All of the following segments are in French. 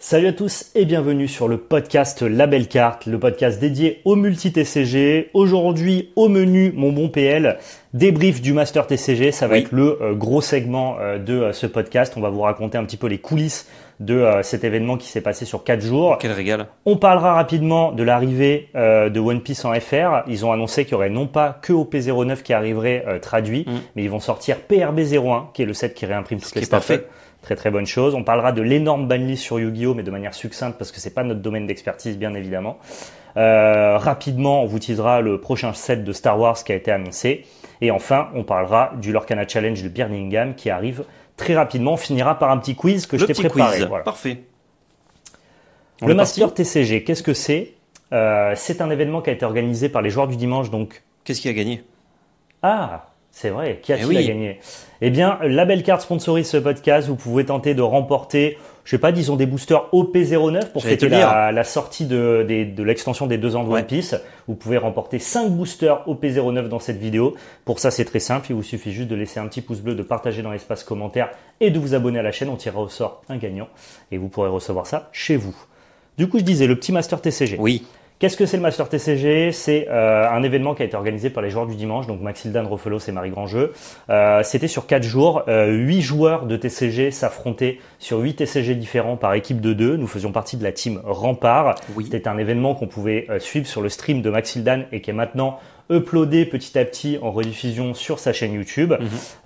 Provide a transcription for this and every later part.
Salut à tous et bienvenue sur le podcast La Belle Carte, le podcast dédié au multi-TCG. Aujourd'hui au menu, mon bon PL, débrief du Master TCG, ça va être le gros segment de ce podcast. On va vous raconter un petit peu les coulisses de cet événement qui s'est passé sur 4 jours. Quel régal. On parlera rapidement de l'arrivée de One Piece en FR. Ils ont annoncé qu'il y aurait non pas que OP09 qui arriverait traduit, mais ils vont sortir PRB01 qui est le set qui réimprime toutes les staffs. Très très bonne chose. On parlera de l'énorme banlist sur Yu-Gi-Oh, mais de manière succincte parce que c'est pas notre domaine d'expertise bien évidemment. Rapidement, on vous teasera le prochain set de Star Wars qui a été annoncé. Et enfin, on parlera du Lorcana Challenge de Birmingham qui arrive très rapidement. On finira par un petit quiz que je t'ai préparé. Voilà. Parfait. Le Master TCG, qu'est-ce que c'est? C'est un événement qui a été organisé par les joueurs du dimanche. Donc, qu'est-ce qui a gagné? C'est vrai, qui a-t-il à gagner? Eh bien, La Belle Carte sponsorise ce podcast. Vous pouvez tenter de remporter, je sais pas, disons des boosters OP09 pour fêter la sortie de l'extension des 2 ans de One Piece. Vous pouvez remporter 5 boosters OP09 dans cette vidéo. Pour ça, c'est très simple. Il vous suffit juste de laisser un petit pouce bleu, de partager dans l'espace commentaire et de vous abonner à la chaîne. On tirera au sort un gagnant et vous pourrez recevoir ça chez vous. Du coup, je disais, le petit Master TCG. Oui. Qu'est-ce que c'est le Master TCG? C'est un événement qui a été organisé par les joueurs du dimanche, donc Maxildan, Rofelos et Marie Grandjeu. C'était sur 4 jours. 8 joueurs de TCG s'affrontaient sur 8 TCG différents par équipe de 2. Nous faisions partie de la team Rempart. Oui. C'était un événement qu'on pouvait suivre sur le stream de Maxildan et qui est maintenant uploadé petit à petit en rediffusion sur sa chaîne YouTube.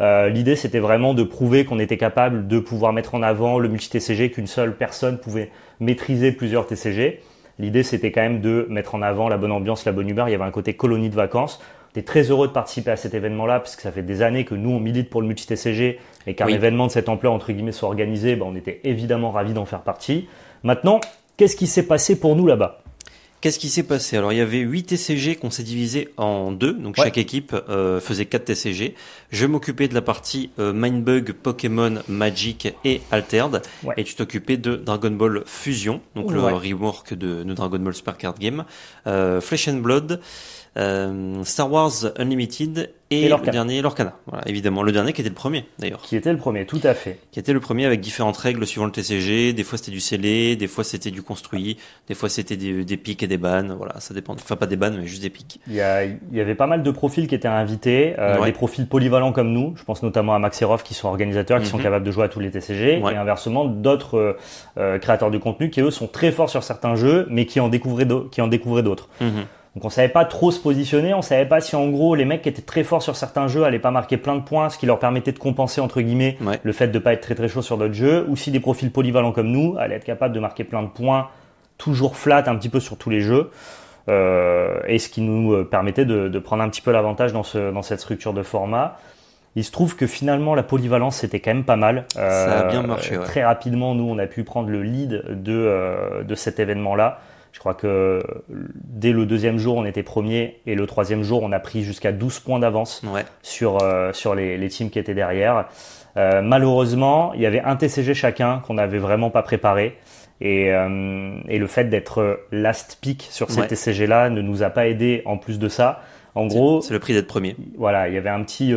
L'idée, c'était vraiment de prouver qu'on était capable de pouvoir mettre en avant le multi-TCG, qu'une seule personne pouvait maîtriser plusieurs TCG. L'idée, c'était quand même de mettre en avant la bonne ambiance, la bonne humeur. Il y avait un côté colonie de vacances. On était très heureux de participer à cet événement-là parce que ça fait des années que nous, on milite pour le multi-TCG et qu'un événement de cette ampleur, entre guillemets, soit organisé. On était évidemment ravis d'en faire partie. Maintenant, qu'est-ce qui s'est passé pour nous là-bas? Qu'est-ce qui s'est passé? Alors, il y avait 8 TCG qu'on s'est divisé en 2. Donc, chaque équipe faisait 4 TCG. Je m'occupais de la partie Mindbug, Pokémon, Magic et Altered. Et tu t'occupais de Dragon Ball Fusion, donc le rework de Dragon Ball Super Card Game, Flesh and Blood, Star Wars Unlimited et le dernier Lorcana. Voilà, évidemment, le dernier qui était le premier d'ailleurs. Qui était le premier, tout à fait. Qui était le premier avec différentes règles suivant le TCG. Des fois c'était du scellé, des fois c'était du construit, des fois c'était des pics et des bans. Voilà, ça dépend. Enfin pas des bans, mais juste des pics. Il y avait pas mal de profils qui étaient invités, des profils polyvalents comme nous. Je pense notamment à Maxerov qui sont organisateurs, qui sont capables de jouer à tous les TCG, et inversement d'autres créateurs de contenu qui eux sont très forts sur certains jeux, mais qui en découvraient d'autres. Donc on savait pas trop se positionner, on savait pas si en gros les mecs qui étaient très forts sur certains jeux allaient pas marquer plein de points, ce qui leur permettait de compenser entre guillemets le fait de pas être très très chaud sur d'autres jeux, ou si des profils polyvalents comme nous allaient être capables de marquer plein de points, toujours flat un petit peu sur tous les jeux, et ce qui nous permettait de prendre un petit peu l'avantage dans cette structure de format. Il se trouve que finalement la polyvalence c'était quand même pas mal. Ça a bien marché. Très rapidement, nous on a pu prendre le lead de cet événement-là. Je crois que dès le 2e jour, on était premier et le 3e jour, on a pris jusqu'à 12 points d'avance sur les teams qui étaient derrière. Malheureusement, il y avait un TCG chacun qu'on n'avait vraiment pas préparé et le fait d'être last pick sur ces TCG-là ne nous a pas aidé en plus de ça. En gros, c'est le prix d'être premier. Voilà, il y avait un petit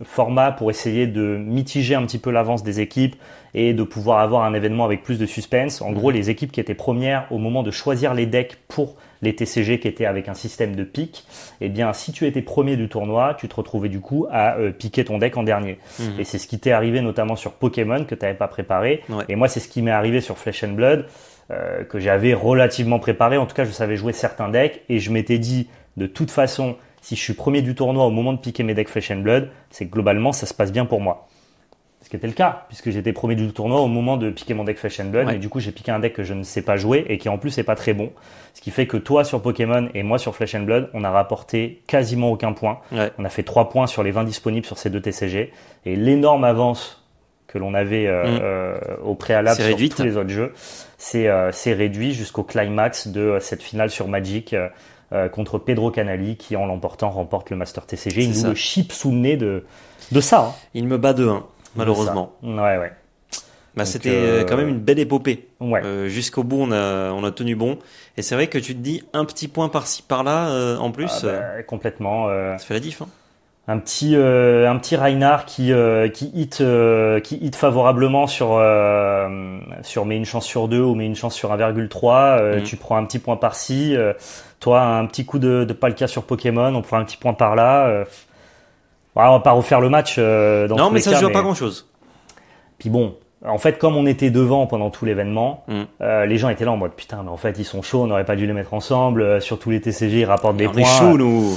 format pour essayer de mitiger un petit peu l'avance des équipes et de pouvoir avoir un événement avec plus de suspense. En gros, les équipes qui étaient premières au moment de choisir les decks pour les TCG qui étaient avec un système de pick, eh bien, si tu étais premier du tournoi, tu te retrouvais du coup à piquer ton deck en dernier. Et c'est ce qui t'est arrivé notamment sur Pokémon que tu n'avais pas préparé. Et moi, c'est ce qui m'est arrivé sur Flesh and Blood que j'avais relativement préparé. En tout cas, je savais jouer certains decks et je m'étais dit de toute façon, si je suis premier du tournoi au moment de piquer mes decks Flesh and Blood, c'est que globalement, ça se passe bien pour moi. Ce qui était le cas, puisque j'étais premier du tournoi au moment de piquer mon deck Flesh and Blood, mais du coup, j'ai piqué un deck que je ne sais pas jouer et qui en plus n'est pas très bon. Ce qui fait que toi sur Pokémon et moi sur Flesh and Blood, on a rapporté quasiment aucun point. On a fait 3 points sur les 20 disponibles sur ces 2 TCG. Et l'énorme avance que l'on avait au préalable sur tous les autres jeux, c'est réduit jusqu'au climax de cette finale sur Magic contre Pedro Canali qui en l'emportant remporte le Master TCG. Il nous le chip sous le nez de ça. Il me bat 2-1 malheureusement. Ouais. Bah, c'était quand même une belle épopée. Jusqu'au bout, on a tenu bon. Et c'est vrai que tu te dis un petit point par-ci par-là en plus. Complètement. Ça fait la diff. Hein. un petit Reinhardt qui hit favorablement sur met une chance sur 2 ou met une chance sur 1,3. Tu prends un petit point par-ci. Toi, un petit coup de Palkia sur Pokémon, on prend un petit point par là. On va pas refaire le match dans non, tous mais les ça cas, se joue pas grand-chose. Puis bon, en fait, comme on était devant pendant tout l'événement, les gens étaient là en mode putain, mais en fait, ils sont chauds, on n'aurait pas dû les mettre ensemble. Sur tous les TCG, ils rapportent des points. On est chauds, nous.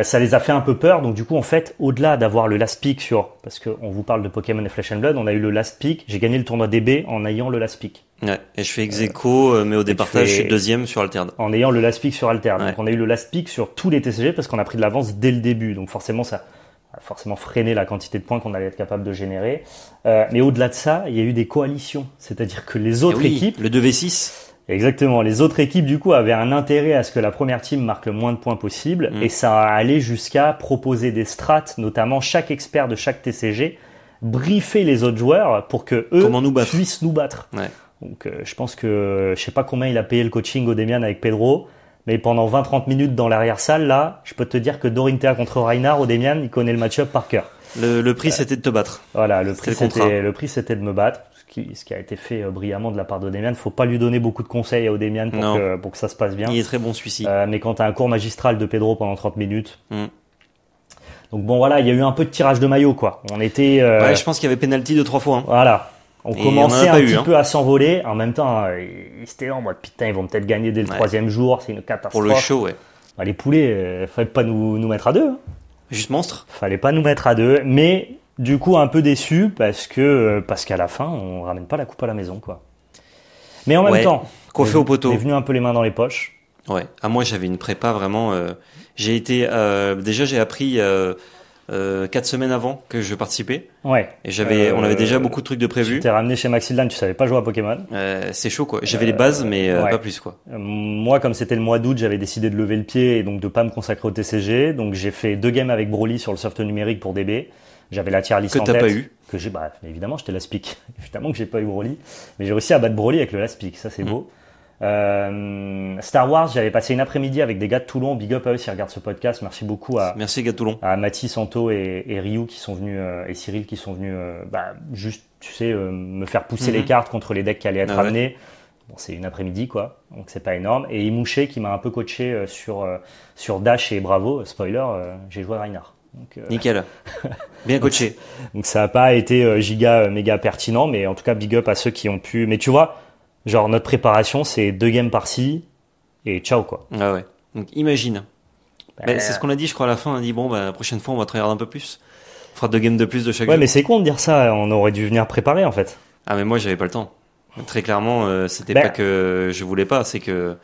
Ça les a fait un peu peur. Donc du coup, en fait, au-delà d'avoir le last pick parce que on vous parle de Pokémon et Flesh and Blood, on a eu le last pick. J'ai gagné le tournoi DB en ayant le last pick. Ouais, et je fais ex-aequo, mais au départage, je suis deuxième sur Altered. En ayant le last pick sur Altered. Ouais. Donc on a eu le last pick sur tous les TCG parce qu'on a pris de l'avance dès le début. Donc forcément, ça a forcément freiné la quantité de points qu'on allait être capable de générer. Mais au-delà de ça, il y a eu des coalitions. C'est-à-dire que les autres équipes... Le 2v6. Exactement. Les autres équipes, du coup, avaient un intérêt à ce que la première team marque le moins de points possible. Et ça allait jusqu'à proposer des strats, notamment chaque expert de chaque TCG, briefer les autres joueurs pour que eux puissent nous battre. Ouais. Donc, je pense que, je sais pas combien il a payé le coaching au Demian avec Pedro, mais pendant 20-30 minutes dans l'arrière-salle, là, je peux te dire que Dorinthea contre Reinhardt, au Demian, il connaît le match-up par cœur. Le prix, c'était de te battre. Voilà, le prix, c'était de me battre. Ce qui a été fait brillamment de la part d'Odemian. Faut pas lui donner beaucoup de conseils à Odemian pour que ça se passe bien. Il est très bon celui-ci. Mais quand tu as un cours magistral de Pedro pendant 30 minutes. Donc bon, voilà, il y a eu un peu de tirage de maillot, quoi. On était. Ouais, je pense qu'il y avait penalty 2-3 fois. Hein. Voilà. On commençait un petit peu à s'envoler. En même temps, ils étaient en mode putain, ils vont peut-être gagner dès le troisième jour. C'est une catastrophe. Pour le show, ouais. Bah, les poulets, fallait pas nous mettre à 2. Hein. Juste monstre. Fallait pas nous mettre à 2. Mais. Du coup, un peu déçu parce qu'à la fin, on ramène pas la coupe à la maison, quoi. Mais en même temps, coiffé au poteau. On est venu un peu les mains dans les poches. Ouais. Ah, moi, j'avais une prépa vraiment. J'ai été déjà, j'ai appris 4 semaines avant que je participais. Ouais. Et on avait déjà beaucoup de trucs de prévus. Tu t'es ramené chez Maxildan, tu savais pas jouer à Pokémon. C'est chaud, quoi. J'avais les bases, mais pas plus, quoi. Moi, comme c'était le mois d'août, j'avais décidé de lever le pied et donc de pas me consacrer au TCG. Donc j'ai fait 2 games avec Broly sur le soft numérique pour DB. J'avais la tier list en tête. Que t'as pas eu. Évidemment, j'étais last pick. Évidemment que j'ai pas eu Broly. Mais j'ai réussi à battre Broly avec le last pick. Ça, c'est beau. Star Wars, j'avais passé une après-midi avec des gars de Toulon. Big up à eux s'ils regardent ce podcast. Merci beaucoup Merci, gars de Toulon. À Mathis, Santo et Ryu qui sont venus, et Cyril qui sont venus, juste, tu sais, me faire pousser les cartes contre les decks qui allaient être amenés. Ouais. Bon, c'est une après-midi, quoi. Donc, c'est pas énorme. Et Imouché qui m'a un peu coaché sur Dash et Bravo. Spoiler, j'ai joué à Reinhardt. Donc, nickel. Bien coaché. Donc ça n'a pas été méga pertinent, mais en tout cas big up à ceux qui ont pu. Mais tu vois, genre notre préparation c'est 2 games par-ci et ciao, quoi. Ah ouais. Donc imagine. C'est ce qu'on a dit, je crois, à la fin. On a dit bon, la prochaine fois on va travailler un peu plus. On fera 2 games de plus de chaque jeu. Ouais, mais c'est con de dire ça. On aurait dû venir préparer en fait. Ah mais moi j'avais pas le temps. Très clairement, c'était pas que je voulais pas, c'est que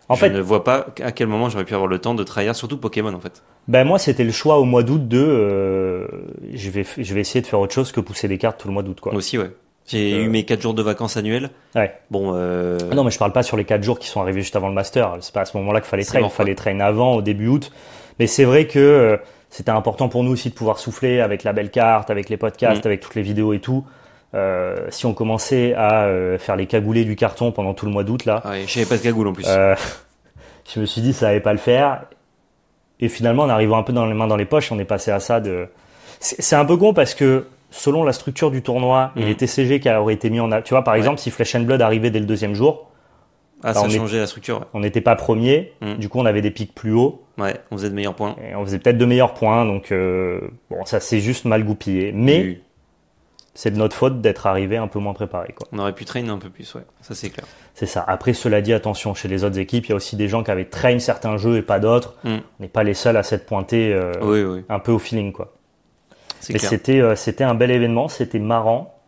je ne vois pas à quel moment j'aurais pu avoir le temps de travailler, surtout Pokémon en fait. Moi c'était le choix au mois d'août de je vais essayer de faire autre chose que pousser des cartes tout le mois d'août, quoi. Moi aussi, ouais. J'ai eu mes 4 jours de vacances annuelles. Ouais. Bon non, mais je parle pas sur les 4 jours qui sont arrivés juste avant le master. C'est pas à ce moment-là qu'il fallait train. Il fallait train avant, au début août. Mais c'est vrai que c'était important pour nous aussi de pouvoir souffler avec la belle carte, avec les podcasts, avec toutes les vidéos et tout. Si on commençait à faire les cagoulés du carton pendant tout le mois d'août, là. Ouais, j'avais pas de cagoule en plus. Je me suis dit ça allait pas le faire. Et finalement, en arrivant un peu dans les mains dans les poches, on est passé à ça de. C'est un peu con parce que selon la structure du tournoi et les TCG qui auraient été mis en, tu vois, par exemple, si Flesh and Blood arrivait dès le 2e jour. Ah, ça a changé la structure. Ouais. On n'était pas premier. Du coup, on avait des pics plus hauts. Ouais, on faisait de meilleurs points. Et on faisait peut-être de meilleurs points. Donc, bon, ça s'est juste mal goupillé. Mais c'est de notre faute d'être arrivé un peu moins préparé, quoi. On aurait pu traîner un peu plus, ouais. Ça, c'est clair. C'est ça. Après, cela dit, attention, chez les autres équipes, il y a aussi des gens qui avaient traîné certains jeux et pas d'autres. On n'est pas les seuls à s'être pointés un peu au feeling, quoi. Mais c'était un bel événement, c'était marrant,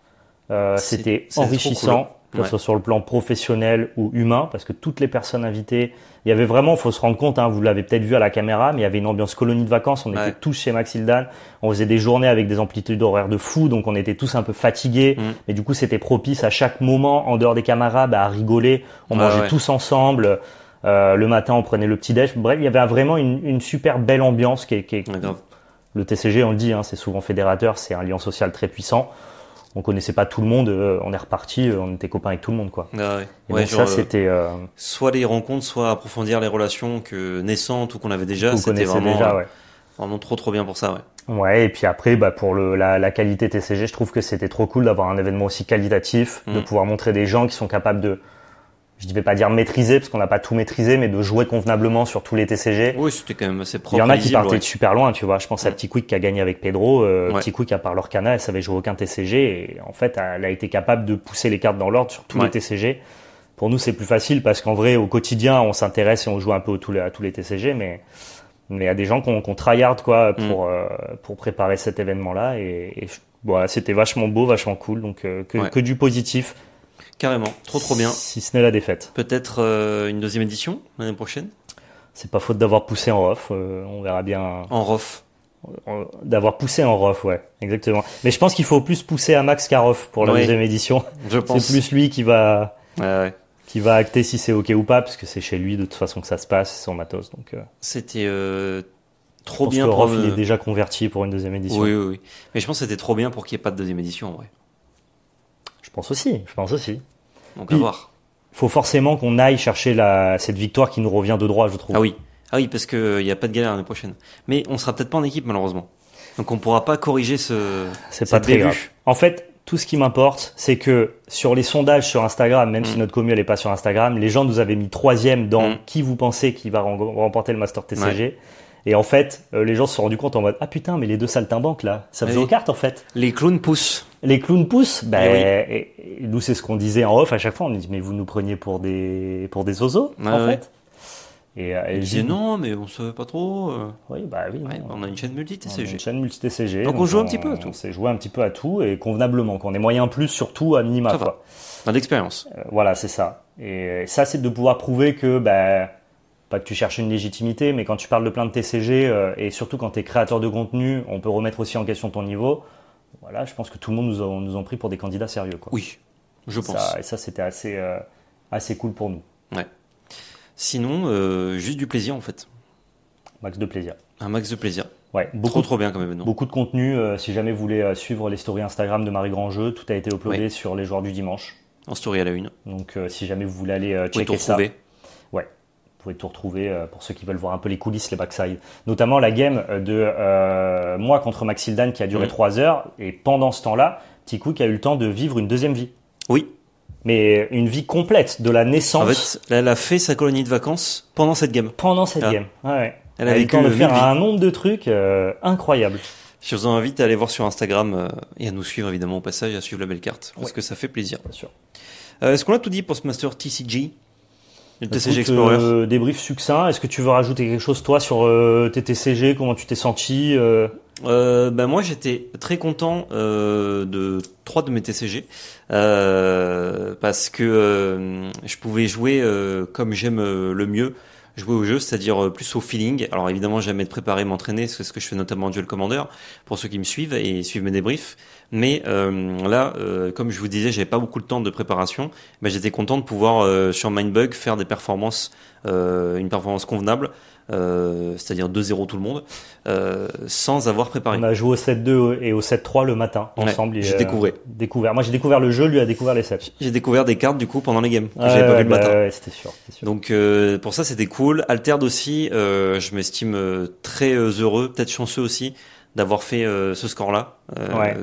c'était enrichissant, cool. Que ce soit sur le plan professionnel ou humain, parce que toutes les personnes invitées, il y avait vraiment, faut se rendre compte, vous l'avez peut-être vu à la caméra, mais il y avait une ambiance colonie de vacances. On était tous chez Maxildan, on faisait des journées avec des amplitudes horaires de fou, donc on était tous un peu fatigués. Mais du coup, c'était propice à chaque moment, en dehors des caméras, à rigoler. On mangeait tous ensemble. Le matin, on prenait le petit déj. Bref, il y avait vraiment une super belle ambiance qui est le TCG, on le dit, c'est souvent fédérateur, c'est un lien social très puissant. On connaissait pas tout le monde, on est reparti, on était copains avec tout le monde, quoi. Ah et donc ça, c'était soit les rencontres, soit approfondir les relations naissantes ou qu'on avait déjà. C'était vraiment. Déjà, Vraiment trop bien pour ça, ouais. Ouais, et puis après, pour la qualité TCG, je trouve que c'était trop cool d'avoir un événement aussi qualitatif, de pouvoir montrer des gens qui sont capables de, je ne vais pas dire maîtriser, parce qu'on n'a pas tout maîtrisé, mais de jouer convenablement sur tous les TCG. Oui, c'était quand même assez propre. Il y en a qui partaient de super loin, tu vois. Je pense à Petit Quick qui a gagné avec Pedro. Petit Quick, à part l'Orcana, elle savait jouer aucun TCG, et en fait, elle a été capable de pousser les cartes dans l'ordre sur tous les TCG. Pour nous, c'est plus facile, parce qu'en vrai, au quotidien, on s'intéresse et on joue un peu à tous les TCG, mais il y a des gens qui ont tryhard quoi pour préparer cet événement-là, et voilà, c'était vachement beau, vachement cool, donc que du positif. Carrément, trop bien. Si ce n'est la défaite. Peut-être une deuxième édition l'année prochaine. C'est pas faute d'avoir poussé en off, on verra bien. En rof. D'avoir poussé en rof, ouais, exactement. Mais je pense qu'il faut plus pousser à Max qu'à rof pour la deuxième édition. Je pense. C'est plus lui qui va. Ouais. Qui va acter si c'est ok ou pas, parce que c'est chez lui de toute façon que ça se passe, c'est son matos. Donc c'était trop bien. Je pense que Rof, il est déjà converti pour une deuxième édition. Oui. Mais je pense que c'était trop bien pour qu'il n'y ait pas de deuxième édition, en vrai. Je pense aussi. Donc à voir. Il faut forcément qu'on aille chercher cette victoire qui nous revient de droit, je trouve. Ah oui, parce qu'il n'y a pas de galère l'année prochaine. Mais on sera peut-être pas en équipe, malheureusement. Donc on pourra pas corriger C'est pas très grave. En fait, tout ce qui m'importe, c'est que sur les sondages sur Instagram, même si notre commu elle est pas sur Instagram, les gens nous avaient mis 3e dans qui vous pensez qui va remporter le Master TCG. Ouais. Et en fait, les gens se sont rendus compte en mode, ah putain, mais les deux saltimbanques là, ça faisait aux cartes en fait. Les clowns poussent. Et nous c'est ce qu'on disait en off à chaque fois, on dit mais vous nous preniez pour des zozos en fait. Et je disais non, mais on savait pas trop. Oui. On a une chaîne multi-TCG. Une chaîne multi-TCG. Donc on joue un petit peu à tout. On s'est joué un petit peu à tout et convenablement. Qu'on est moyen plus, surtout à minima. Ça va. On a d'expérience. Voilà, c'est ça. Et ça, c'est de pouvoir prouver que, pas que tu cherches une légitimité, mais quand tu parles de plein de TCG et surtout quand tu es créateur de contenu, on peut remettre aussi en question ton niveau. Voilà, je pense que tout le monde nous ont pris pour des candidats sérieux, quoi. Oui, je pense. Et ça, c'était assez cool pour nous. Ouais. Sinon, juste du plaisir en fait. Max de plaisir. Un max de plaisir. Ouais, trop bien comme événement. Beaucoup de contenu. Si jamais vous voulez suivre les stories Instagram de Marie Grandjeu, tout a été uploadé sur les joueurs du dimanche. En story à la une. Donc si jamais vous voulez aller checker ça. Ouais, vous pouvez tout retrouver pour ceux qui veulent voir un peu les coulisses, les backside. Notamment la game de moi contre Maxildan qui a duré 3 heures. Et pendant ce temps-là, Petit Quick a eu le temps de vivre une deuxième vie. Oui. Mais une vie complète, de la naissance. En fait, elle a fait sa colonie de vacances pendant cette game. Game, ouais. Elle a eu le temps de faire un nombre de trucs incroyables. Je vous invite à aller voir sur Instagram et à nous suivre évidemment au passage et à suivre la belle carte parce que ça fait plaisir. Bien sûr. Est-ce qu'on a tout dit pour ce Master TCG? Le TCG Explorer. Débrief succinct. Est-ce que tu veux rajouter quelque chose toi sur tes TCG? Comment tu t'es senti? Moi j'étais très content de 3 de mes TCG parce que je pouvais jouer comme j'aime le mieux, jouer au jeu, c'est-à-dire plus au feeling. Alors évidemment jamais de préparer, m'entraîner, c'est ce que je fais notamment en Duel Commander pour ceux qui me suivent et suivent mes débriefs. Mais là, comme je vous disais, j'avais pas beaucoup de temps de préparation. J'étais content de pouvoir sur Mindbug faire des performances, une performance convenable. C'est-à-dire 2-0 tout le monde, sans avoir préparé. On a joué au 7-2 et au 7-3 le matin ensemble. J'ai découvert. Moi j'ai découvert le jeu, lui a découvert les 7. J'ai découvert des cartes du coup pendant les games que j'avais pas vu le matin. Ouais, c'était sûr. Donc pour ça c'était cool. Altered aussi, je m'estime très heureux, peut-être chanceux aussi d'avoir fait ce score-là,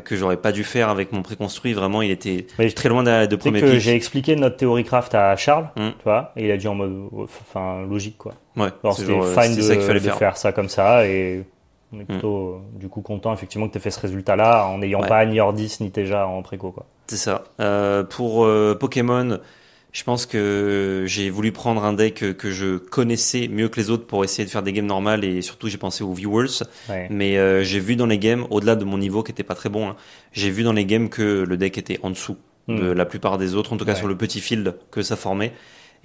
que j'aurais pas dû faire avec mon préconstruit. Vraiment, il était très loin de premier pick. J'ai expliqué notre théorie craft à Charles, tu vois, et il a dit en mode, logique, quoi. Ouais. Alors c'était fine de faire ça comme ça, et on est plutôt, du coup, content, effectivement, que tu aies fait ce résultat-là, en n'ayant pas ni Ordis, ni Teja en préco, quoi. C'est ça. Pour Pokémon, je pense que j'ai voulu prendre un deck que je connaissais mieux que les autres pour essayer de faire des games normales et surtout j'ai pensé aux viewers. Ouais. Mais j'ai vu dans les games, au-delà de mon niveau qui était pas très bon, j'ai vu dans les games que le deck était en dessous de la plupart des autres, en tout cas sur le petit field que ça formait.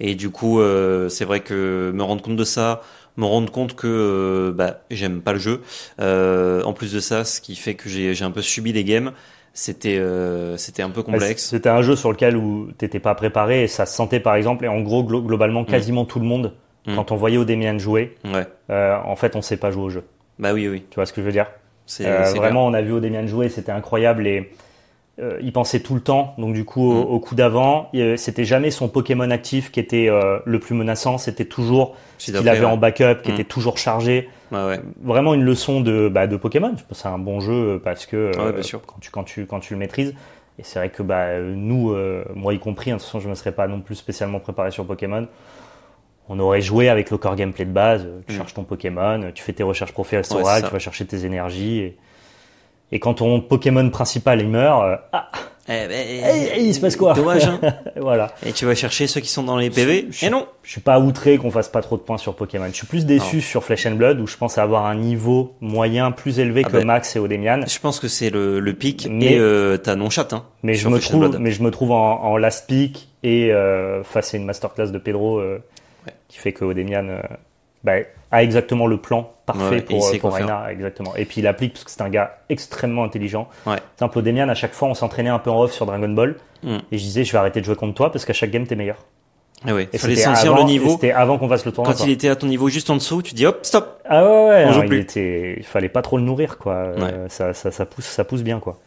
Et du coup, c'est vrai que me rendre compte de ça, me rendre compte que j'aime pas le jeu. En plus de ça, ce qui fait que j'ai un peu subi les games. C'était un peu complexe. C'était un jeu sur lequel où t'étais pas préparé et ça se sentait par exemple et en gros globalement quasiment tout le monde quand on voyait Odemian jouer. En fait on sait pas jouer au jeu. Bah oui. Tu vois ce que je veux dire? C'est vraiment clair. On a vu Odemian jouer, c'était incroyable et il pensait tout le temps, donc du coup au coup d'avant, c'était jamais son Pokémon actif qui était le plus menaçant, c'était toujours ce qu'il avait en backup, qui était toujours chargé. Vraiment une leçon de Pokémon. Je pense que c'est un bon jeu parce que bien sûr. quand tu le maîtrises. Et c'est vrai que nous, moi y compris, de toute façon je ne me serais pas non plus spécialement préparé sur Pokémon. On aurait joué avec le core gameplay de base, tu cherches ton Pokémon, tu fais tes recherches professorales, tu vas chercher tes énergies. Et quand ton Pokémon principal il meurt, il se passe quoi? Dommage, hein. Voilà. Et tu vas chercher ceux qui sont dans les PV. Et non. Je suis pas outré qu'on fasse pas trop de points sur Pokémon. Je suis plus déçu sur Flesh and Blood où je pense avoir un niveau moyen plus élevé que Max et Odemian. Je pense que c'est le pic et t'as non-chat, hein. Mais je me trouve en last pick et face à une masterclass de Pedro qui fait que Odemian a exactement le plan parfait pour Reinhardt, exactement. Et puis il applique parce que c'est un gars extrêmement intelligent. Simple Odemian, à chaque fois on s'entraînait un peu en off sur Dragon Ball et je disais je vais arrêter de jouer contre toi parce qu'à chaque game t'es meilleur. Il fallait sentir le niveau. C'était avant qu'on fasse le tournoi. Quand il était à ton niveau juste en dessous, tu dis hop, stop. Ah ouais, on joue plus. Il fallait pas trop le nourrir quoi. Ça pousse bien quoi.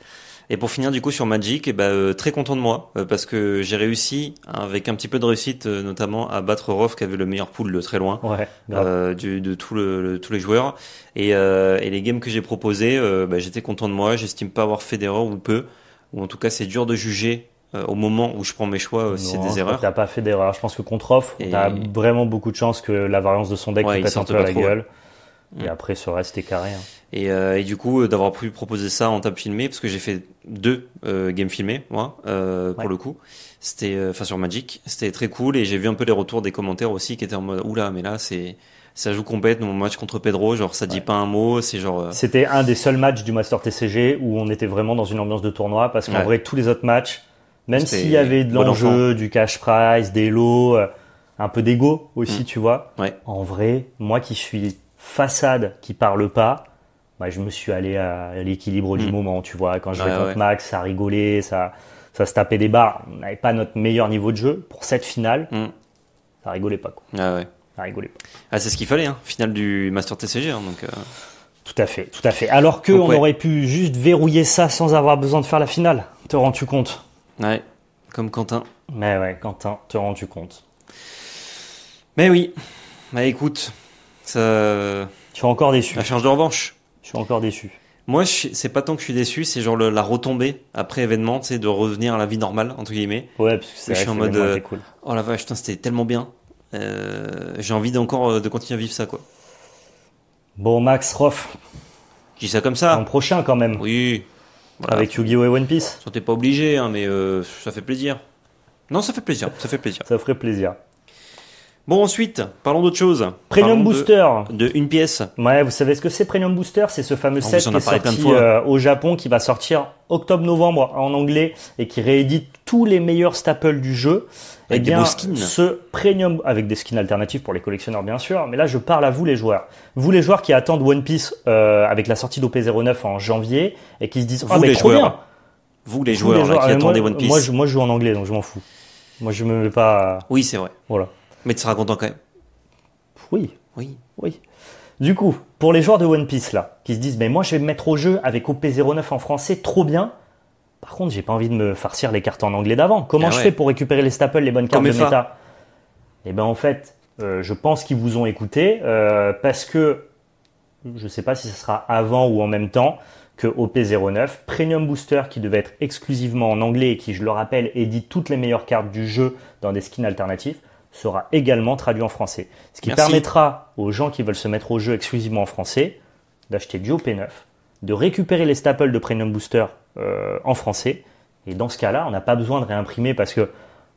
Et pour finir du coup sur Magic, très content de moi parce que j'ai réussi avec un petit peu de réussite notamment à battre Rof qui avait le meilleur pool de très loin de tous les joueurs et les games que j'ai proposés, j'étais content de moi. J'estime pas avoir fait d'erreur ou peu, ou en tout cas c'est dur de juger au moment où je prends mes choix si c'est des erreurs. T'as pas fait d'erreur. Je pense que contre Rof, t'as vraiment beaucoup de chance que la variance de son deck te pète un peu à la gueule. Et après, ce reste est carré. Et du coup, d'avoir pu proposer ça en table filmée, parce que j'ai fait 2 games filmés, moi, pour le coup. C'était, sur Magic. C'était très cool et j'ai vu un peu les retours des commentaires aussi qui étaient en mode, oula, mais là, ça joue compète, mon match contre Pedro, genre, ça dit pas un mot, c'est genre... C'était un des seuls matchs du Master TCG où on était vraiment dans une ambiance de tournoi, parce qu'en vrai, tous les autres matchs, même s'il y avait de l'enjeu, du cash prize, des lots, un peu d'ego aussi, tu vois. En vrai, moi qui suis façade qui parle pas, je me suis allé à l'équilibre du moment, tu vois. Quand je jouais contre Max, ça rigolait, ça se tapait des barres. On n'avait pas notre meilleur niveau de jeu. Pour cette finale, ça rigolait pas, quoi. Ça rigolait pas. C'est ce qu'il fallait, hein. Finale du Master TCG, hein, donc. Tout à fait. Alors que on aurait pu juste verrouiller ça sans avoir besoin de faire la finale. Te rends-tu compte? Ouais, comme Quentin. Mais ouais, Quentin, te rends-tu compte? Mais oui. Écoute. Tu es encore déçu. La charge de revanche. Je suis encore déçu. Moi, c'est pas tant que je suis déçu, c'est genre la retombée après événement, tu sais, de revenir à la vie normale, entre guillemets. Ouais, parce que c'est vrai, je suis en mode cool. Oh la vache, putain, c'était tellement bien. J'ai envie de continuer à vivre ça, quoi. Bon, Max, Rof. Je dis ça comme ça. L'an prochain, quand même. Oui. Voilà. Avec Yu-Gi-Oh! Et One Piece. T'es pas obligé, hein, mais ça fait plaisir. Non, ça fait plaisir. Ça ferait plaisir. Bon, ensuite, parlons d'autre chose. Premium Booster. De une pièce. Ouais, vous savez ce que c'est Premium Booster? C'est ce fameux set qui est sorti au Japon, qui va sortir octobre-novembre en anglais et qui réédite tous les meilleurs staples du jeu. Avec des beaux skins. Ce Premium, avec des skins alternatifs pour les collectionneurs bien sûr, mais là je parle à vous les joueurs. Vous les joueurs qui attendent One Piece avec la sortie d'OP09 en janvier et qui se disent trop bien. Vous les joueurs qui attendez One Piece. Moi je joue en anglais donc je m'en fous. Moi je me mets pas... Oui, c'est vrai. Voilà. Mais tu seras content quand même. Oui. Du coup, pour les joueurs de One Piece là, qui se disent mais moi je vais me mettre au jeu avec OP09 en français, trop bien. Par contre, j'ai pas envie de me farcir les cartes en anglais d'avant. Comment je fais pour récupérer les staples, les bonnes cartes de méta? Eh ben en fait, je pense qu'ils vous ont écouté parce que je sais pas si ce sera avant ou en même temps que OP09, Premium Booster qui devait être exclusivement en anglais et qui, je le rappelle, édite toutes les meilleures cartes du jeu dans des skins alternatifs, sera également traduit en français. Ce qui permettra aux gens qui veulent se mettre au jeu exclusivement en français d'acheter du OP9, de récupérer les staples de Premium Booster en français. Et dans ce cas-là, on n'a pas besoin de réimprimer parce que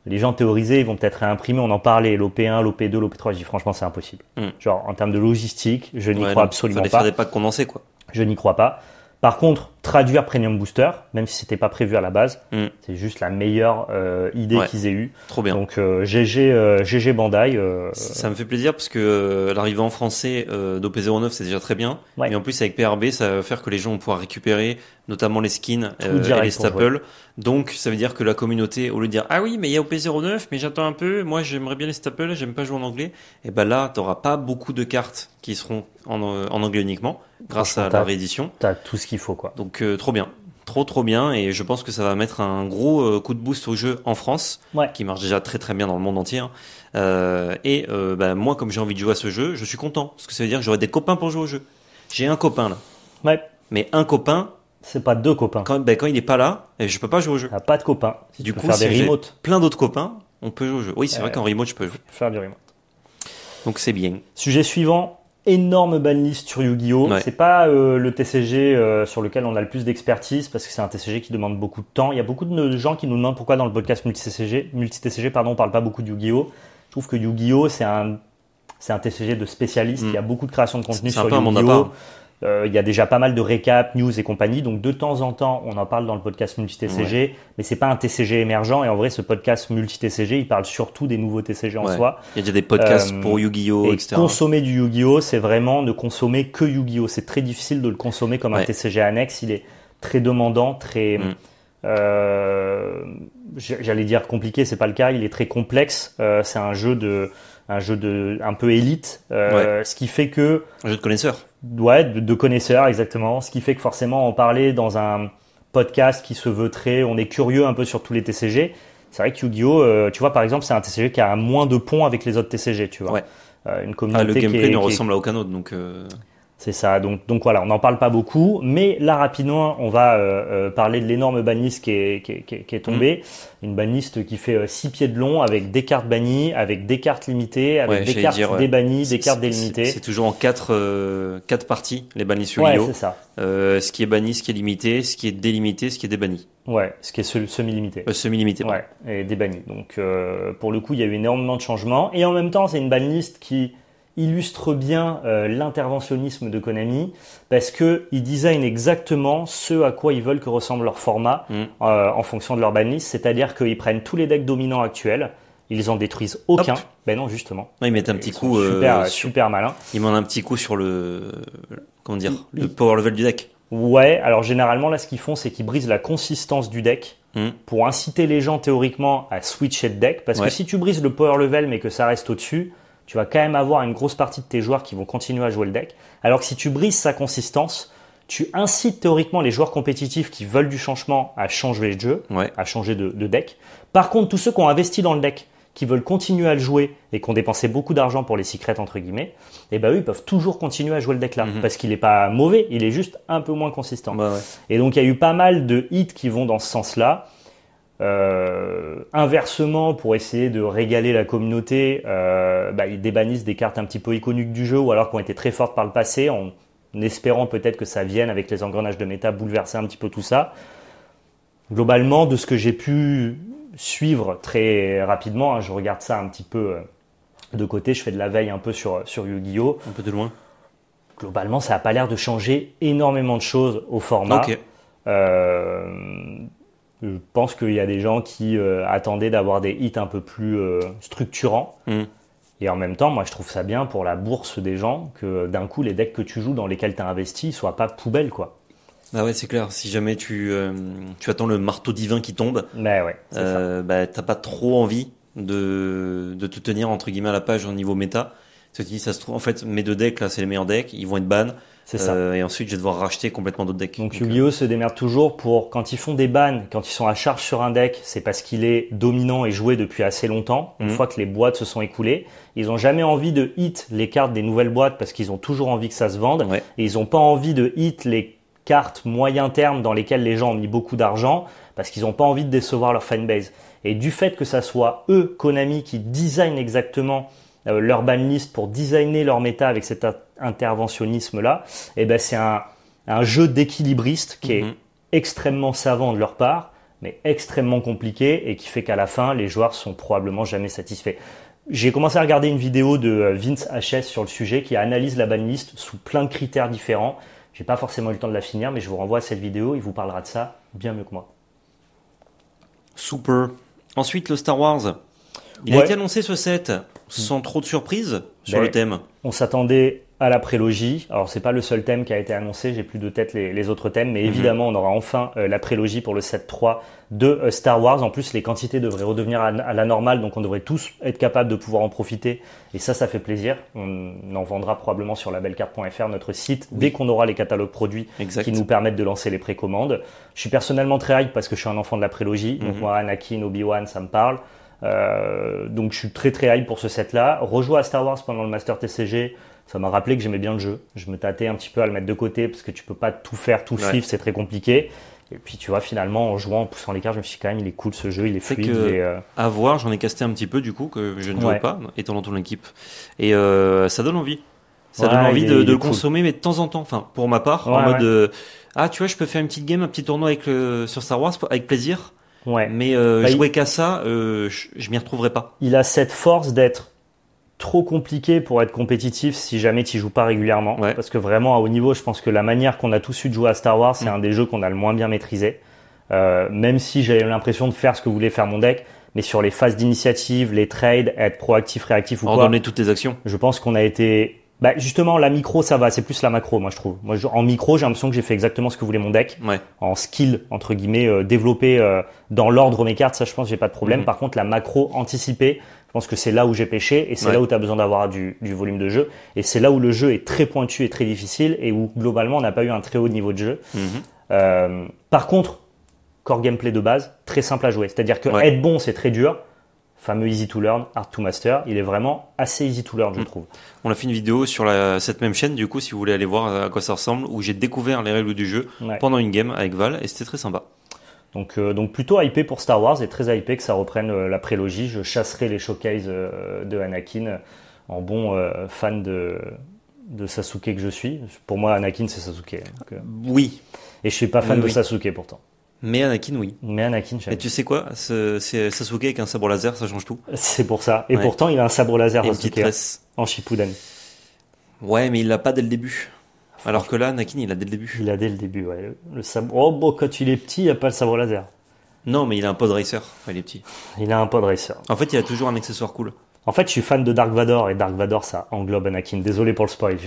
les gens théorisés, ils vont peut-être réimprimer, on en parlait, l'OP1, l'OP2, l'OP3. Je dis franchement, c'est impossible. Genre, en termes de logistique, je n'y crois absolument pas. Il fallait faire des packs condensés, quoi. Je n'y crois pas. Par contre, traduire Premium Booster, même si c'était pas prévu à la base, c'est juste la meilleure idée qu'ils aient eue. Trop bien. Donc GG Bandai. Ça me fait plaisir parce que l'arrivée en français d'OP09 c'est déjà très bien. Et en plus avec PRB, ça va faire que les gens vont pouvoir récupérer notamment les skins et les staples. Donc ça veut dire que la communauté, au lieu de dire ah oui mais il y a OP09 mais j'attends un peu, moi j'aimerais bien les staples, j'aime pas jouer en anglais, et ben là t'auras pas beaucoup de cartes qui seront en anglais uniquement grâce à la réédition. T'as tout ce qu'il faut quoi. Donc trop bien. Trop bien, et je pense que ça va mettre un gros coup de boost au jeu en France, qui marche déjà très bien dans le monde entier. Moi, comme j'ai envie de jouer à ce jeu, je suis content, parce que ça veut dire que j'aurai des copains pour jouer au jeu. J'ai un copain là. Ouais. Mais un copain... C'est pas 2 copains. Quand il est pas là, je peux pas jouer au jeu. T'as pas de copains. Du coup, faire des remotes. Plein d'autres copains, on peut jouer au jeu. Oui, c'est vrai qu'en remote, je peux jouer. Faire du remote. Donc c'est bien. Sujet suivant, énorme banlist sur Yu-Gi-Oh! Ouais. C'est pas le TCG sur lequel on a le plus d'expertise, parce que c'est un TCG qui demande beaucoup de temps. Il y a beaucoup de gens qui nous demandent pourquoi dans le podcast multi-TCG, on parle pas beaucoup de Yu-Gi-Oh! Je trouve que Yu-Gi-Oh! c'est un TCG de spécialistes. Il y a beaucoup de création de contenu sur Yu-Gi-Oh! Il y a déjà pas mal de récaps, news et compagnie, donc de temps en temps on en parle dans le podcast multi-TCG, mais c'est pas un TCG émergent, et en vrai ce podcast multi-TCG il parle surtout des nouveaux TCG en soi. Il y a déjà des podcasts pour Yu-Gi-Oh! etc. Consommer du Yu-Gi-Oh! C'est vraiment ne consommer que Yu-Gi-Oh! C'est très difficile de le consommer comme un TCG annexe, il est très demandant, très... j'allais dire compliqué, c'est pas le cas, il est très complexe, c'est un jeu un peu élite, ce qui fait que... Un jeu de connaisseurs. Ouais, de connaisseurs, exactement. Ce qui fait que forcément, en parler dans un podcast qui se veut on est curieux un peu sur tous les TCG. C'est vrai que Yu-Gi-Oh! Tu vois, par exemple, c'est un TCG qui a moins de ponts avec les autres TCG, tu vois. Ouais. Une communauté le gameplay ne ressemble à aucun autre, donc... C'est ça, donc voilà, on n'en parle pas beaucoup, mais là rapidement on va parler de l'énorme banlist qui est tombée, une banlist qui fait 6 pieds de long avec des cartes bannies, avec des cartes limitées, avec des cartes débannies, des cartes délimitées. C'est toujours en 4 parties les bannis sur Yu-Gi-Oh! C'est ça. Ce qui est banni, ce qui est limité, ce qui est délimité, ce qui est débanni. Ouais, ce qui est semi-limité. Semi-limité. Ouais, et débanni. Donc pour le coup il y a eu énormément de changements, et en même temps c'est une banlist qui illustre bien l'interventionnisme de Konami, parce que ils designent exactement ce à quoi ils veulent que ressemble leur format en fonction de leur banlist, c'est-à-dire qu'ils prennent tous les decks dominants actuels, ils en détruisent aucun. Ben non, justement. Ils mettent un petit coup super malin. Ils mettent un petit coup sur le power level du deck. Ouais, alors généralement là ce qu'ils font c'est qu'ils brisent la consistance du deck pour inciter les gens théoriquement à switcher de deck, parce que si tu brises le power level mais que ça reste au-dessus, tu vas quand même avoir une grosse partie de tes joueurs qui vont continuer à jouer le deck. Alors que si tu brises sa consistance, tu incites théoriquement les joueurs compétitifs qui veulent du changement à changer de jeu, à changer de deck. Par contre, tous ceux qui ont investi dans le deck, qui veulent continuer à le jouer et qui ont dépensé beaucoup d'argent pour les secrets entre guillemets, et ben eux ils peuvent toujours continuer à jouer le deck là, parce qu'il est pas mauvais, il est juste un peu moins consistant. Et donc il y a eu pas mal de hits qui vont dans ce sens-là. Inversement, pour essayer de régaler la communauté, ils débannissent des cartes un petit peu iconiques du jeu, ou alors qui ont été très fortes par le passé, en espérant peut-être que ça vienne avec les engrenages de méta bouleverser un petit peu tout ça. Globalement, de ce que j'ai pu suivre très rapidement, je regarde ça un petit peu de côté, je fais de la veille un peu sur Yu-Gi-Oh! Un peu de loin. Globalement, ça n'a pas l'air de changer énormément de choses au format. Okay. Je pense qu'il y a des gens qui attendaient d'avoir des hits un peu plus structurants. Et en même temps, moi, je trouve ça bien pour la bourse des gens que d'un coup, les decks que tu joues, dans lesquels tu as investi, soient pas poubelles, quoi. Ah ouais, c'est clair. Si jamais tu attends le marteau divin qui tombe, t'as pas trop envie de te tenir entre guillemets à la page au niveau méta. Parce que tu dis, ça se trouve, en fait, mes 2 decks là, c'est les meilleurs decks, ils vont être ban. C'est ça. Et ensuite, je vais devoir racheter complètement d'autres decks. Donc Yu-Gi-Oh! Se démerde toujours pour, quand ils font des bans, quand ils sont à charge sur un deck, c'est parce qu'il est dominant et joué depuis assez longtemps, une fois que les boîtes se sont écoulées. Ils ont jamais envie de hit les cartes des nouvelles boîtes parce qu'ils ont toujours envie que ça se vende. Et ils ont pas envie de hit les cartes moyen terme dans lesquelles les gens ont mis beaucoup d'argent parce qu'ils ont pas envie de décevoir leur fanbase. Et du fait que ça soit eux, Konami, qui design exactement leur banlist pour designer leur méta avec cet interventionnisme-là, et ben c'est un jeu d'équilibriste qui est extrêmement savant de leur part, mais extrêmement compliqué, et qui fait qu'à la fin, les joueurs sont probablement jamais satisfaits. J'ai commencé à regarder une vidéo de Vince HS sur le sujet qui analyse la banlist sous plein de critères différents. J'ai pas forcément eu le temps de la finir, mais je vous renvoie à cette vidéo, il vous parlera de ça bien mieux que moi. Super. Ensuite, le Star Wars. Il a été annoncé ce set sans trop de surprises sur le thème. On s'attendait à la prélogie. Alors c'est pas le seul thème qui a été annoncé, j'ai plus de tête les autres thèmes, mais évidemment on aura enfin la prélogie pour le set 3 de Star Wars. En plus les quantités devraient redevenir à la normale, donc on devrait tous être capables de pouvoir en profiter, et ça fait plaisir. On en vendra probablement sur labelcard.fr, notre site, dès qu'on aura les catalogues produits qui nous permettent de lancer les précommandes. Je suis personnellement très hype parce que je suis un enfant de la prélogie, donc moi Anakin, Obi-Wan ça me parle. Donc je suis très très hype pour ce set là. Rejouer à Star Wars pendant le Master TCG, ça m'a rappelé que j'aimais bien le jeu. Je me tâtais un petit peu à le mettre de côté parce que tu peux pas tout faire, tout suivre, c'est très compliqué. Et puis tu vois, finalement en jouant, en poussant les cartes, je me suis dit quand même il est cool ce jeu, il est fluide. À voir, j'en ai casté un petit peu du coup que je ne jouais pas étant dans ton équipe, et ça donne envie. Ça donne envie de le consommer, mais de temps en temps. Enfin pour ma part, en mode tu vois, je peux faire une petite game, un petit tournoi sur Star Wars avec plaisir. Ouais. Mais jouer qu'à ça, je m'y retrouverai pas. Il a cette force d'être trop compliqué pour être compétitif si jamais tu joues pas régulièrement. Ouais. Parce que vraiment à haut niveau, je pense que la manière qu'on a tous eu de jouer à Star Wars, c'est un des jeux qu'on a le moins bien maîtrisé. Même si j'avais l'impression de faire ce que voulait faire mon deck, mais sur les phases d'initiative, les trades, être proactif, réactif ou quoi. Ordonner toutes tes actions. Je pense qu'on a été... justement, la micro, ça va. C'est plus la macro, moi, je trouve. Moi, en micro, j'ai l'impression que j'ai fait exactement ce que voulait mon deck. Ouais. En skill, entre guillemets, développé dans l'ordre mes cartes, ça, je pense, j'ai pas de problème. Par contre, la macro anticipée, je pense que c'est là où j'ai pêché et c'est là où tu as besoin d'avoir du volume de jeu. Et c'est là où le jeu est très pointu et très difficile et où, globalement, on n'a pas eu un très haut niveau de jeu. Par contre, core gameplay de base, très simple à jouer. C'est-à-dire que être bon, c'est très dur. Fameux easy to learn, hard to master, il est vraiment assez easy to learn, je trouve. On a fait une vidéo sur cette même chaîne, du coup, si vous voulez aller voir à quoi ça ressemble, où j'ai découvert les règles du jeu pendant une game avec Val, et c'était très sympa. Donc plutôt hypé pour Star Wars, et très hypé que ça reprenne la prélogie. Je chasserai les showcases de Anakin en bon fan de Sasuke que je suis. Pour moi, Anakin, c'est Sasuke. Donc, oui. Et je suis pas fan de Sasuke pourtant. Mais Anakin, oui. Mais Anakin, j'aime. Et tu sais quoi, c'est Sasuke avec un sabre laser, ça change tout. C'est pour ça. Et pourtant, il a un sabre laser et Sasuke en Shippuden. Ouais, mais il l'a pas dès le début. Alors que là, Anakin, il l'a dès le début. Il a dès le début, ouais. Le sabre. Oh, bon, quand il est petit, il a pas le sabre laser. Non, mais il a un pod racer quand il est petit. Il a un pod racer. En fait, il a toujours un accessoire cool. En fait, je suis fan de Dark Vador, et Dark Vador, ça englobe Anakin. Désolé pour le spoil.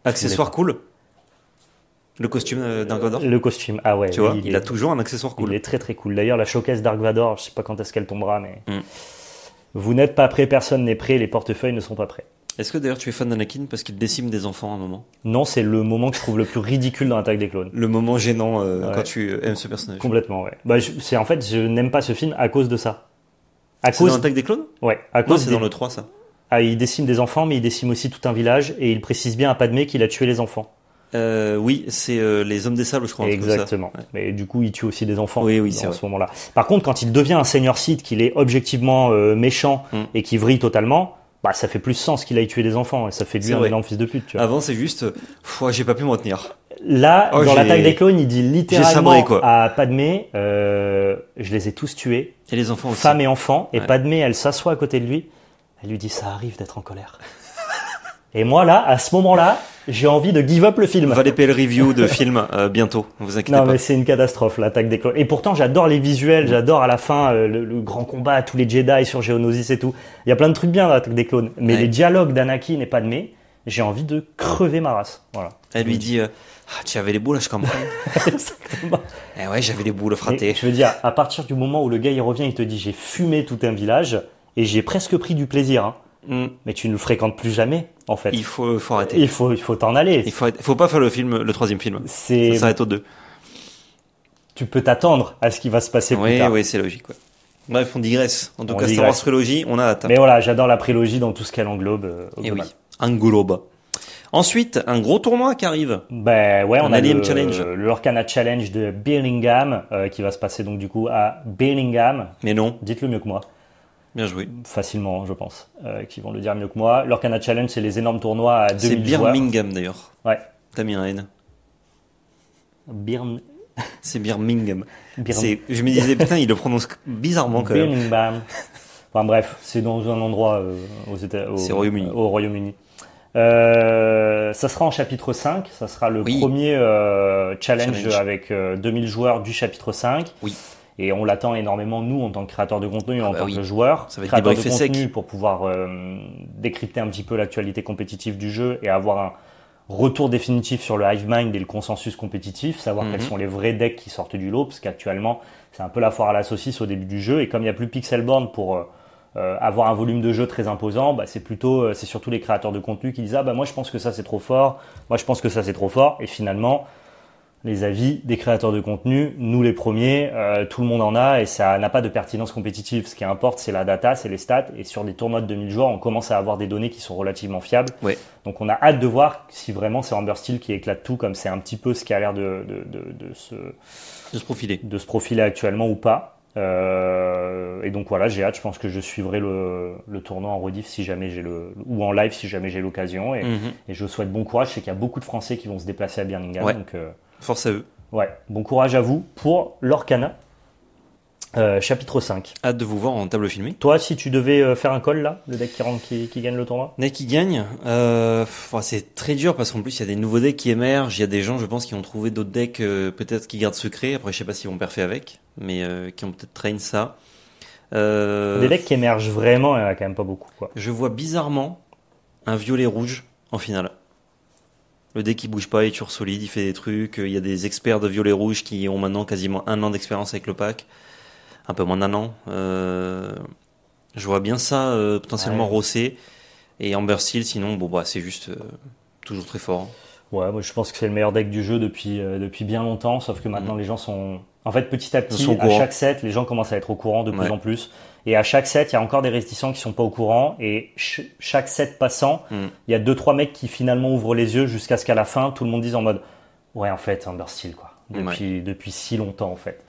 Accessoire cool? Le costume Dark Vador? Le costume, ah ouais. Tu vois, il a toujours un accessoire cool. Il est très très cool. D'ailleurs, la showcase Dark Vador, je sais pas quand est-ce qu'elle tombera, mais vous n'êtes pas prêts, personne n'est prêt, les portefeuilles ne sont pas prêts. Est-ce que d'ailleurs tu es fan d'Anakin parce qu'il décime des enfants à un moment? Non, c'est le moment que je trouve le plus ridicule dans l'Attaque des clones. Le moment gênant quand tu aimes ce personnage. Complètement, ouais. En fait, je n'aime pas ce film à cause de ça. C'est dans l'Attaque des clones? Ouais. Non, c'est dans le 3 ça. Ah, il décime des enfants, mais il décime aussi tout un village, et il précise bien à Padmé qu'il a tué les enfants. Oui, c'est les hommes des sables, je crois. Exactement. Ouais. Mais du coup, il tue aussi des enfants dans ce moment-là. Par contre, quand il devient un seigneur Sith, qu'il est objectivement méchant et qu'il vrille totalement, ça fait plus sens qu'il aille tuer des enfants, et ça fait de lui un énorme fils de pute. Tu vois. Avant, c'est juste, j'ai pas pu me retenir. Là, dans l'Attaque des clones, il dit littéralement à Padmé, je les ai tous tués. Et les enfants aussi. Femmes et enfants. Et Padmé, elle s'assoit à côté de lui. Elle lui dit, ça arrive d'être en colère. Et moi, là, à ce moment-là, j'ai envie de give up le film. On va dépayer le review de film bientôt, ne vous inquiétez pas. Non, mais c'est une catastrophe, l'Attaque des clones. Et pourtant, j'adore les visuels, j'adore à la fin le grand combat, tous les Jedi sur Geonosis et tout. Il y a plein de trucs bien dans l'Attaque des clones. Mais les dialogues d'Anakin et Padmé, j'ai envie de crever ma race. Voilà. Elle lui dit, tu avais les boules, je comprends. Exactement. Eh ouais, j'avais les boules frappées. Je veux dire, à partir du moment où le gars il revient, il te dit, j'ai fumé tout un village et j'ai presque pris du plaisir, hein. Mais tu ne le fréquentes plus jamais, en fait. Il faut arrêter. Il faut t'en aller. Il faut pas faire le troisième film. Ça s'arrête au 2. Tu peux t'attendre à ce qui va se passer plus tard. Oui, c'est logique. Ouais. Bref, on digresse. En tout cas, Star Wars Trilogy, on a hâte. Mais voilà, j'adore la prélogie dans tout ce qu'elle englobe. Et oui, englobe. Ensuite, un gros tournoi qui arrive. On a Challenge. Le Lorcana Challenge de Birmingham, qui va se passer donc du coup à Birmingham. Mais non. Dites-le mieux que moi. Bien joué. Facilement, je pense, qui vont le dire mieux que moi. L'Orcana Challenge, c'est les énormes tournois à 2000 joueurs. C'est Birmingham d'ailleurs. Ouais. T'as mis un N. C'est Birmingham. Je me disais, putain, il le prononce bizarrement quand même. Birmingham. Enfin bref, c'est dans un endroit au Royaume-Uni. Ça sera en chapitre 5. Ça sera le premier challenge avec 2000 joueurs du chapitre 5. Oui. Et on l'attend énormément, nous, en tant que créateurs de contenu, en tant oui. que joueurs, Ça va être créateurs de débriefé contenu, sec. pour pouvoir décrypter un petit peu l'actualité compétitive du jeu et avoir un retour définitif sur le hive mind et le consensus compétitif, savoir quels sont les vrais decks qui sortent du lot, parce qu'actuellement, c'est un peu la foire à la saucisse au début du jeu, et comme il n'y a plus Pixelborn pour avoir un volume de jeu très imposant, c'est surtout les créateurs de contenu qui disent moi je pense que ça c'est trop fort, moi je pense que ça c'est trop fort, et finalement les avis des créateurs de contenu, nous les premiers, tout le monde en a et ça n'a pas de pertinence compétitive. Ce qui importe, c'est la data, c'est les stats. Et sur des tournois de 2000 joueurs, on commence à avoir des données qui sont relativement fiables. Ouais. Donc on a hâte de voir si vraiment c'est Amber Steel qui éclate tout, comme c'est un petit peu ce qui a l'air de se profiler actuellement ou pas. Et donc voilà, j'ai hâte. Je pense que je suivrai le tournoi en rediff si jamais ou en live si jamais j'ai l'occasion. Et je souhaite bon courage. Je sais qu'il y a beaucoup de Français qui vont se déplacer à Birmingham. Ouais. Donc force à eux. Ouais, bon courage à vous pour l'Orcana, chapitre 5. Hâte de vous voir en table filmée. Toi, si tu devais faire un call là, le deck qui gagne le tournoi? Deck qui gagne, c'est très dur parce qu'en plus il y a des nouveaux decks qui émergent, il y a des gens je pense qui ont trouvé d'autres decks peut-être qui gardent secret, après je sais pas s'ils vont perfer avec, mais qui ont peut-être train ça. Des decks qui émergent vraiment, il n'y en a quand même pas beaucoup, quoi. Je vois bizarrement un violet-rouge en finale. Le deck qui bouge pas, il est toujours solide, il fait des trucs. Il y a des experts de violet-rouge qui ont maintenant quasiment 1 an d'expérience avec le pack. Un peu moins d'1 an. Je vois bien ça potentiellement rossé. Et Amber Steel, sinon, c'est juste toujours très fort. Ouais, moi je pense que c'est le meilleur deck du jeu depuis bien longtemps, sauf que maintenant les gens sont... En fait, petit à petit, à chaque set, les gens commencent à être au courant de plus en plus. Et à chaque set, il y a encore des réticents qui sont pas au courant. Et chaque set passant, il y a 2-3 mecs qui finalement ouvrent les yeux jusqu'à ce qu'à la fin, tout le monde dise en mode ouais, en fait, Amber Steel, quoi. Depuis si longtemps, en fait.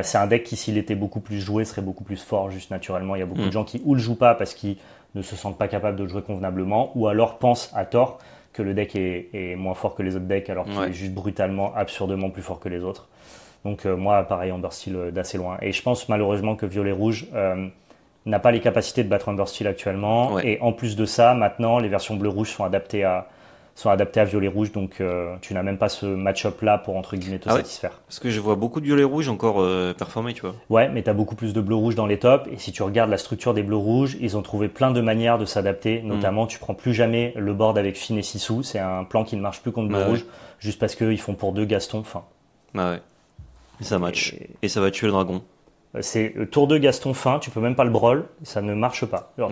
C'est un deck qui, s'il était beaucoup plus joué, serait beaucoup plus fort, juste naturellement. Il y a beaucoup de gens qui ou le jouent pas parce qu'ils ne se sentent pas capables de le jouer convenablement, ou alors pensent à tort que le deck est moins fort que les autres decks, alors qu'il est juste brutalement, absurdement plus fort que les autres. Donc moi, pareil, Amber Steel d'assez loin. Et je pense malheureusement que Violet-Rouge n'a pas les capacités de battre Amber Steel actuellement. Et en plus de ça, maintenant, les versions bleu-rouge sont adaptées à Violet-Rouge. Donc tu n'as même pas ce match-up-là pour, entre guillemets, te satisfaire. Parce que je vois beaucoup de Violet-Rouge encore performer, tu vois. Ouais, mais tu as beaucoup plus de bleu-rouge dans les tops. Et si tu regardes la structure des bleus-rouges, ils ont trouvé plein de manières de s'adapter. Notamment, tu prends plus jamais le board avec Finn et Sissou. C'est un plan qui ne marche plus contre bleu-rouge, juste parce qu'ils font pour 2 Gaston. Fin. Et ça match. Et ça va tuer le dragon. C'est tour 2 Gaston fin, tu peux même pas le brawl, ça ne marche pas. Alors,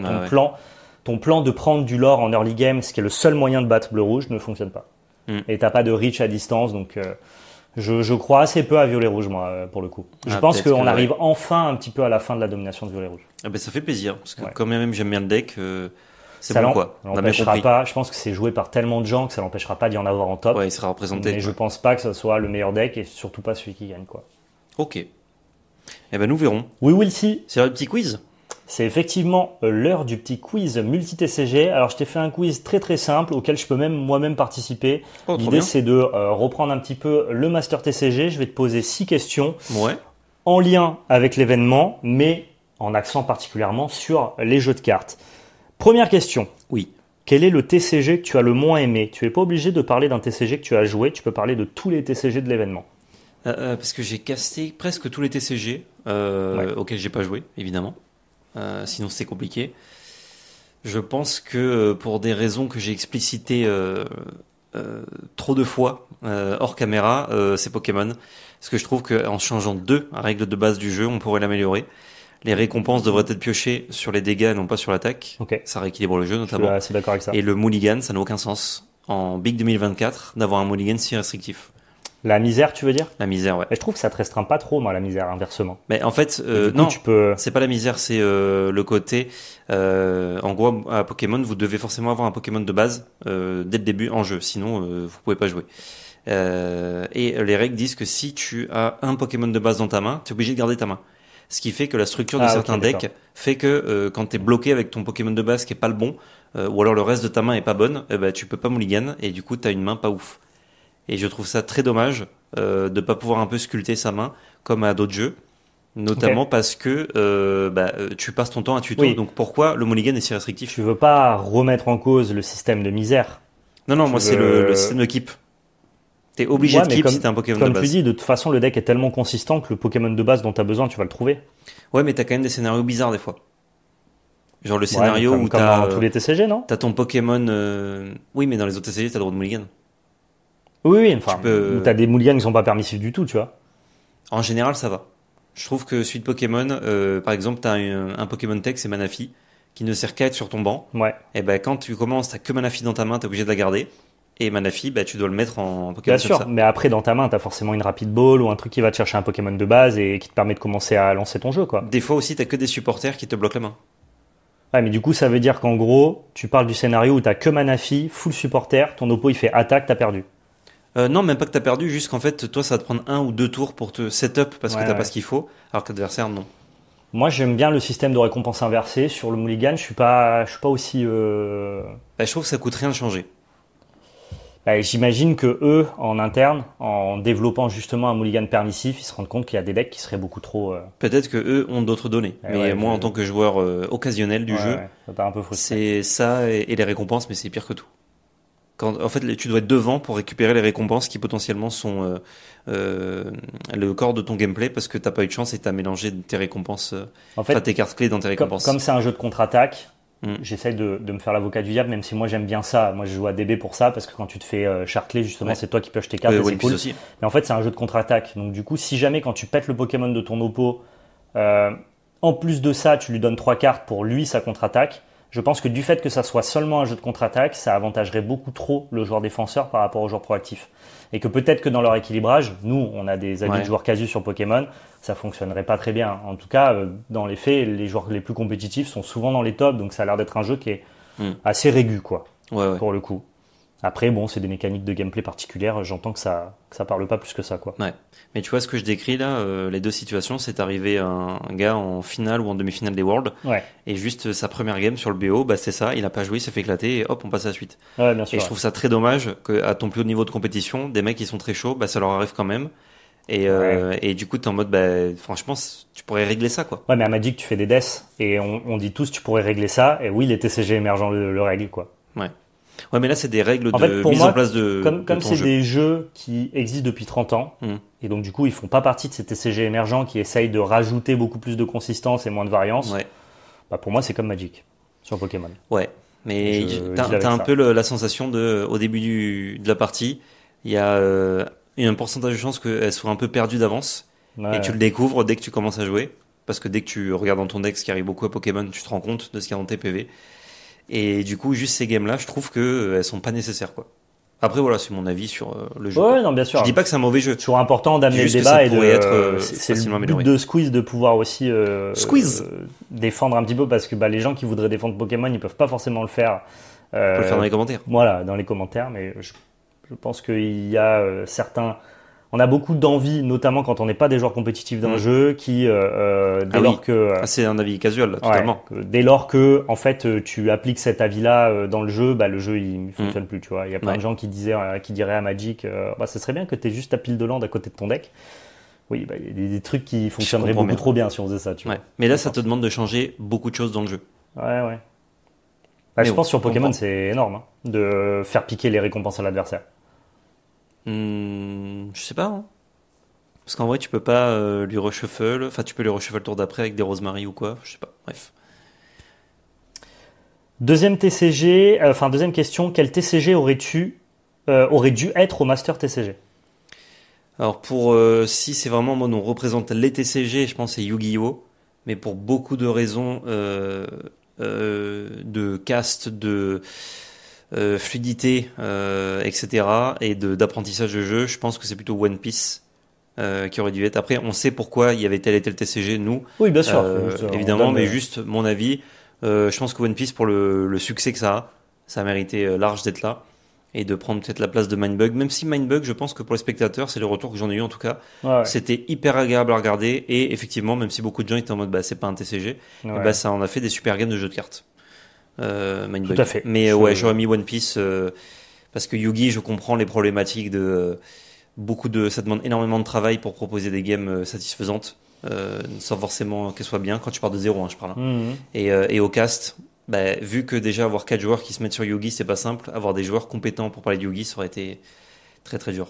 ton plan de prendre du lore en early game, ce qui est le seul moyen de battre bleu-rouge, ne fonctionne pas. Et t'as pas de reach à distance, donc je crois assez peu à violet-rouge, moi, pour le coup. Je pense qu'on arrive enfin un petit peu à la fin de la domination de violet-rouge. Ça fait plaisir, parce que quand même j'aime bien le deck, c'est ça bon quoi. On n'empêchera pas, je pense que c'est joué par tellement de gens que ça n'empêchera pas d'y en avoir en top. Ouais, il sera représenté. Mais je pense pas que ça soit le meilleur deck et surtout pas celui qui gagne, quoi. Ok. Eh ben nous verrons. Oui, will see. C'est un petit quiz. C'est effectivement l'heure du petit quiz multi-TCG. Alors, je t'ai fait un quiz très très simple auquel je peux même moi-même participer. L'idée, c'est de reprendre un petit peu le Master TCG. Je vais te poser 6 questions en lien avec l'événement, mais en accent particulièrement sur les jeux de cartes. Première question. Oui. Quel est le TCG que tu as le moins aimé? Tu n'es pas obligé de parler d'un TCG que tu as joué. Tu peux parler de tous les TCG de l'événement. Parce que j'ai casté presque tous les TCG auxquels j'ai pas joué, évidemment. Sinon c'est compliqué. Je pense que pour des raisons que j'ai explicitées trop de fois hors caméra, c'est Pokémon. Parce que je trouve qu'en changeant 2 règles de base du jeu, on pourrait l'améliorer. Les récompenses devraient être piochées sur les dégâts et non pas sur l'attaque. Ça rééquilibre le jeu notamment. Je suis assez d'accord avec ça. Et le mulligan, ça n'a aucun sens en Big 2024 d'avoir un mulligan si restrictif. La misère, tu veux dire? La misère, ouais. Mais je trouve que ça te restreint pas trop, moi, la misère, inversement. Mais en fait, non, c'est pas la misère, c'est le côté. En gros, à Pokémon, vous devez forcément avoir un Pokémon de base dès le début en jeu, sinon vous pouvez pas jouer. Et les règles disent que si tu as un Pokémon de base dans ta main, tu es obligé de garder ta main. Ce qui fait que la structure de certains decks fait que quand tu es bloqué avec ton Pokémon de base qui est pas le bon, ou alors le reste de ta main est pas bonne, tu peux pas mulligan et du coup tu as une main pas ouf. Et je trouve ça très dommage de pas pouvoir un peu sculpter sa main comme à d'autres jeux, notamment parce que tu passes ton temps à tuto. Oui. Donc pourquoi le mulligan est si restrictif? Tu veux pas remettre en cause le système de misère? Non, moi c'est le système de keep. T'es obligé de keep si t'as un Pokémon de base. Comme tu dis, de toute façon, le deck est tellement consistant que le Pokémon de base dont t'as besoin, tu vas le trouver. Ouais, mais t'as quand même des scénarios bizarres des fois. Genre le scénario où comme t'as... dans tous les TCG, non? T'as ton Pokémon... Oui, mais dans les autres TCG, t'as le droit de mulligan. Oui, enfin, où t'as des mulligans qui sont pas permissifs du tout, tu vois. En général, ça va. Je trouve que celui de Pokémon, par exemple, t'as un Pokémon Tech, c'est Manaphy, qui ne sert qu'à être sur ton banc. Ouais. Et ben quand tu commences, t'as que Manaphy dans ta main, t'es obligé de la garder. Et Manaphy, tu dois le mettre en Pokémon. Bien sûr, mais après dans ta main, t'as forcément une Rapid Ball ou un truc qui va te chercher un Pokémon de base et qui te permet de commencer à lancer ton jeu, quoi. Des fois aussi, t'as que des supporters qui te bloquent la main. Ouais, mais du coup, ça veut dire qu'en gros, tu parles du scénario où t'as que Manaphy, full supporter, ton oppo il fait attaque, t'as perdu. Non, même pas que t'as perdu, juste qu'en fait, toi, ça va te prendre 1 ou 2 tours pour te setup parce que t'as pas ce qu'il faut, alors que l'adversaire, non. Moi, j'aime bien le système de récompense inversée. Sur le mulligan, je suis pas aussi. Je trouve que ça coûte rien de changer. J'imagine que eux, en interne, en développant justement un mulligan permissif, ils se rendent compte qu'il y a des decks qui seraient beaucoup trop. Peut-être que eux ont d'autres données, mais moi, en tant que joueur occasionnel du jeu, ça t'a un peu frustré. C'est ça et les récompenses, mais c'est pire que tout. En fait, tu dois être devant pour récupérer les récompenses qui potentiellement sont le corps de ton gameplay parce que t'as pas eu de chance et t'as mélangé tes récompenses, en fait, tes cartes clés dans tes récompenses. Comme c'est un jeu de contre-attaque, j'essaie de me faire l'avocat du diable, même si moi j'aime bien ça. Moi je joue à DB pour ça parce que quand tu te fais charcler, justement, c'est toi qui pioches tes cartes et c'est cool. Aussi. Mais en fait, c'est un jeu de contre-attaque. Donc du coup, si jamais quand tu pètes le Pokémon de ton oppo, en plus de ça, tu lui donnes 3 cartes pour lui sa contre-attaque. Je pense que du fait que ça soit seulement un jeu de contre-attaque, ça avantagerait beaucoup trop le joueur défenseur par rapport au joueur proactif. Et que peut-être que dans leur équilibrage, nous, on a des avis de joueurs casus sur Pokémon, ça fonctionnerait pas très bien. En tout cas, dans les faits, les joueurs les plus compétitifs sont souvent dans les tops, donc ça a l'air d'être un jeu qui est assez régu, quoi, pour le coup. Après, bon, c'est des mécaniques de gameplay particulières. J'entends que ça parle pas plus que ça, quoi. Ouais. Mais tu vois ce que je décris là, les deux situations, c'est arrivé un gars en finale ou en demi-finale des Worlds, et juste sa première game sur le BO, c'est ça, il a pas joué, il s'est fait éclater, et hop, on passe à la suite. Ouais, bien sûr. Et je trouve ça très dommage qu'à ton plus haut niveau de compétition, des mecs qui sont très chauds, ça leur arrive quand même. Et du coup, t'es en mode, franchement, tu pourrais régler ça, quoi. Ouais, mais à Magic, tu fais des deaths, et on dit tous, tu pourrais régler ça, et oui, les TCG émergents le règlent, quoi. Ouais, mais là, c'est des règles de mise en place de Comme c'est des jeux qui existent depuis 30 ans, et donc du coup, ils font pas partie de ces TCG émergents qui essayent de rajouter beaucoup plus de consistance et moins de variance. Pour moi, c'est comme Magic sur Pokémon. Ouais, mais t'as un peu la sensation au début de la partie, il y a un pourcentage de chance qu'elle soit un peu perdue d'avance, et tu le découvres dès que tu commences à jouer, parce que dès que tu regardes dans ton deck ce qui arrive beaucoup à Pokémon, tu te rends compte de ce qu'il y a dans tes PV. Et du coup, juste ces games-là, je trouve qu'elles sont pas nécessaires, quoi. Après, voilà, c'est mon avis sur le jeu. Ouais, non, bien sûr. Je dis pas que c'est un mauvais jeu. C'est toujours important d'amener le débat et c'est le but de Squeeze de pouvoir aussi défendre un petit peu parce que les gens qui voudraient défendre Pokémon, ils peuvent pas forcément le faire. On peut le faire dans les commentaires. Voilà, dans les commentaires, mais je pense qu'il y a certains. On a beaucoup d'envie, notamment quand on n'est pas des joueurs compétitifs d'un jeu, qui dès lors que c'est un avis casual, là, totalement. Dès lors que en fait tu appliques cet avis-là dans le jeu il fonctionne plus, tu vois. Il y a plein de gens qui diraient à Magic, ce serait bien que tu aies juste ta pile de land à côté de ton deck. Oui, il y a des trucs qui fonctionneraient beaucoup trop bien si on faisait ça, tu vois. Mais là, ça te demande de changer beaucoup de choses dans le jeu. Ouais. Je pense sur Pokémon, c'est énorme de faire piquer les récompenses à l'adversaire. Je sais pas, hein. Parce qu'en vrai tu peux pas lui reshuffle, enfin tu peux lui reshuffle le tour d'après avec des Rosemary ou quoi, je sais pas, bref. Deuxième question, quel TCG aurait dû être au Master TCG? Alors si c'est vraiment en mode on représente les TCG, je pense que c'est Yu-Gi-Oh! Mais pour beaucoup de raisons de cast, de fluidité, etc. et d'apprentissage de jeu, je pense que c'est plutôt One Piece qui aurait dû être. Après, on sait pourquoi il y avait tel et tel TCG, nous. Oui, bien sûr. Évidemment, mais juste mon avis. Je pense que One Piece, pour le succès que ça a mérité large d'être là et de prendre peut-être la place de Mindbug. Même si Mindbug, je pense que pour les spectateurs, c'est le retour que j'en ai eu en tout cas. C'était hyper agréable à regarder et effectivement, même si beaucoup de gens étaient en mode c'est pas un TCG, ça en a fait des super games de jeux de cartes. Mindbug. Tout à fait. Mais j'aurais mis One Piece parce que Yugi, je comprends les problématiques de ça demande énormément de travail pour proposer des games satisfaisantes, sans forcément qu'elles soient bien. Quand tu pars de zéro, je parle. Et au cast, vu que déjà avoir 4 joueurs qui se mettent sur Yugi, c'est pas simple. Avoir des joueurs compétents pour parler de Yugi, ça aurait été très très dur.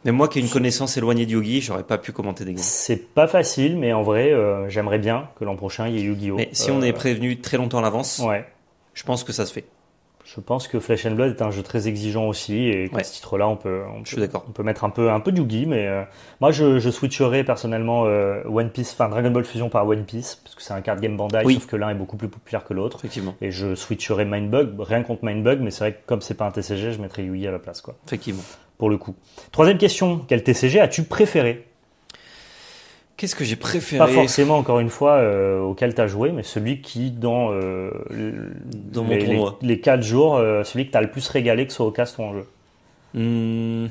Mais moi qui ai une connaissance éloignée de Yu-Gi, j'aurais pas pu commenter des games. C'est pas facile, mais en vrai, j'aimerais bien que l'an prochain il y ait Yu-Gi-Oh! Mais si on est prévenu très longtemps à l'avance, Ouais. je pense que ça se fait. Je pense que Flesh and Blood est un jeu très exigeant aussi et qu'à ce titre-là, Je suis d'accord. on peut mettre un peu de Yu-Gi, mais moi je switcherais personnellement One Piece, enfin Dragon Ball Fusion par One Piece, parce que c'est un card game Bandai, Oui. sauf que l'un est beaucoup plus populaire que l'autre. Effectivement. Et je switcherais Mindbug, rien contre Mindbug, mais c'est vrai que comme c'est pas un TCG, je mettrais Yu-Gi à la place, quoi. Effectivement. Pour le coup. Troisième question, quel TCG as-tu préféré? Qu'est-ce que j'ai préféré? Pas forcément, encore une fois, auquel tu as joué, mais celui qui, dans mon tournoi. les 4 jours, celui que tu as le plus régalé, que ce soit au cast ou en jeu.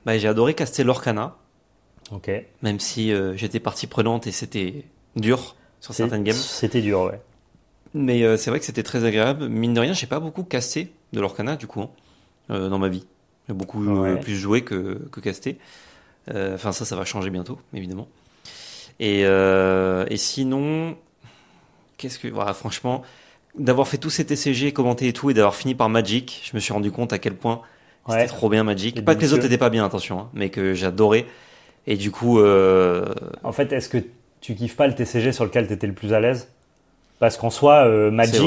Bah, j'ai adoré caster l'Orcana, Ok. même si j'étais partie prenante et c'était dur sur certaines games. C'était dur, ouais. Mais c'est vrai que c'était très agréable. Mine de rien, j'ai pas beaucoup casté de l'Orcana du coup dans ma vie. J'ai beaucoup plus joué que casté. Enfin ça va changer bientôt, évidemment. Et sinon, voilà, franchement, d'avoir fait tous ces TCG, commenté et tout, et d'avoir fini par Magic, je me suis rendu compte à quel point c'était trop bien Magic. Pas que les autres n'étaient pas bien, attention, hein, mais que j'adorais. Et du coup, en fait, est-ce que tu kiffes pas le TCG sur lequel tu étais le plus à l'aise? Parce qu'en soi, Magic,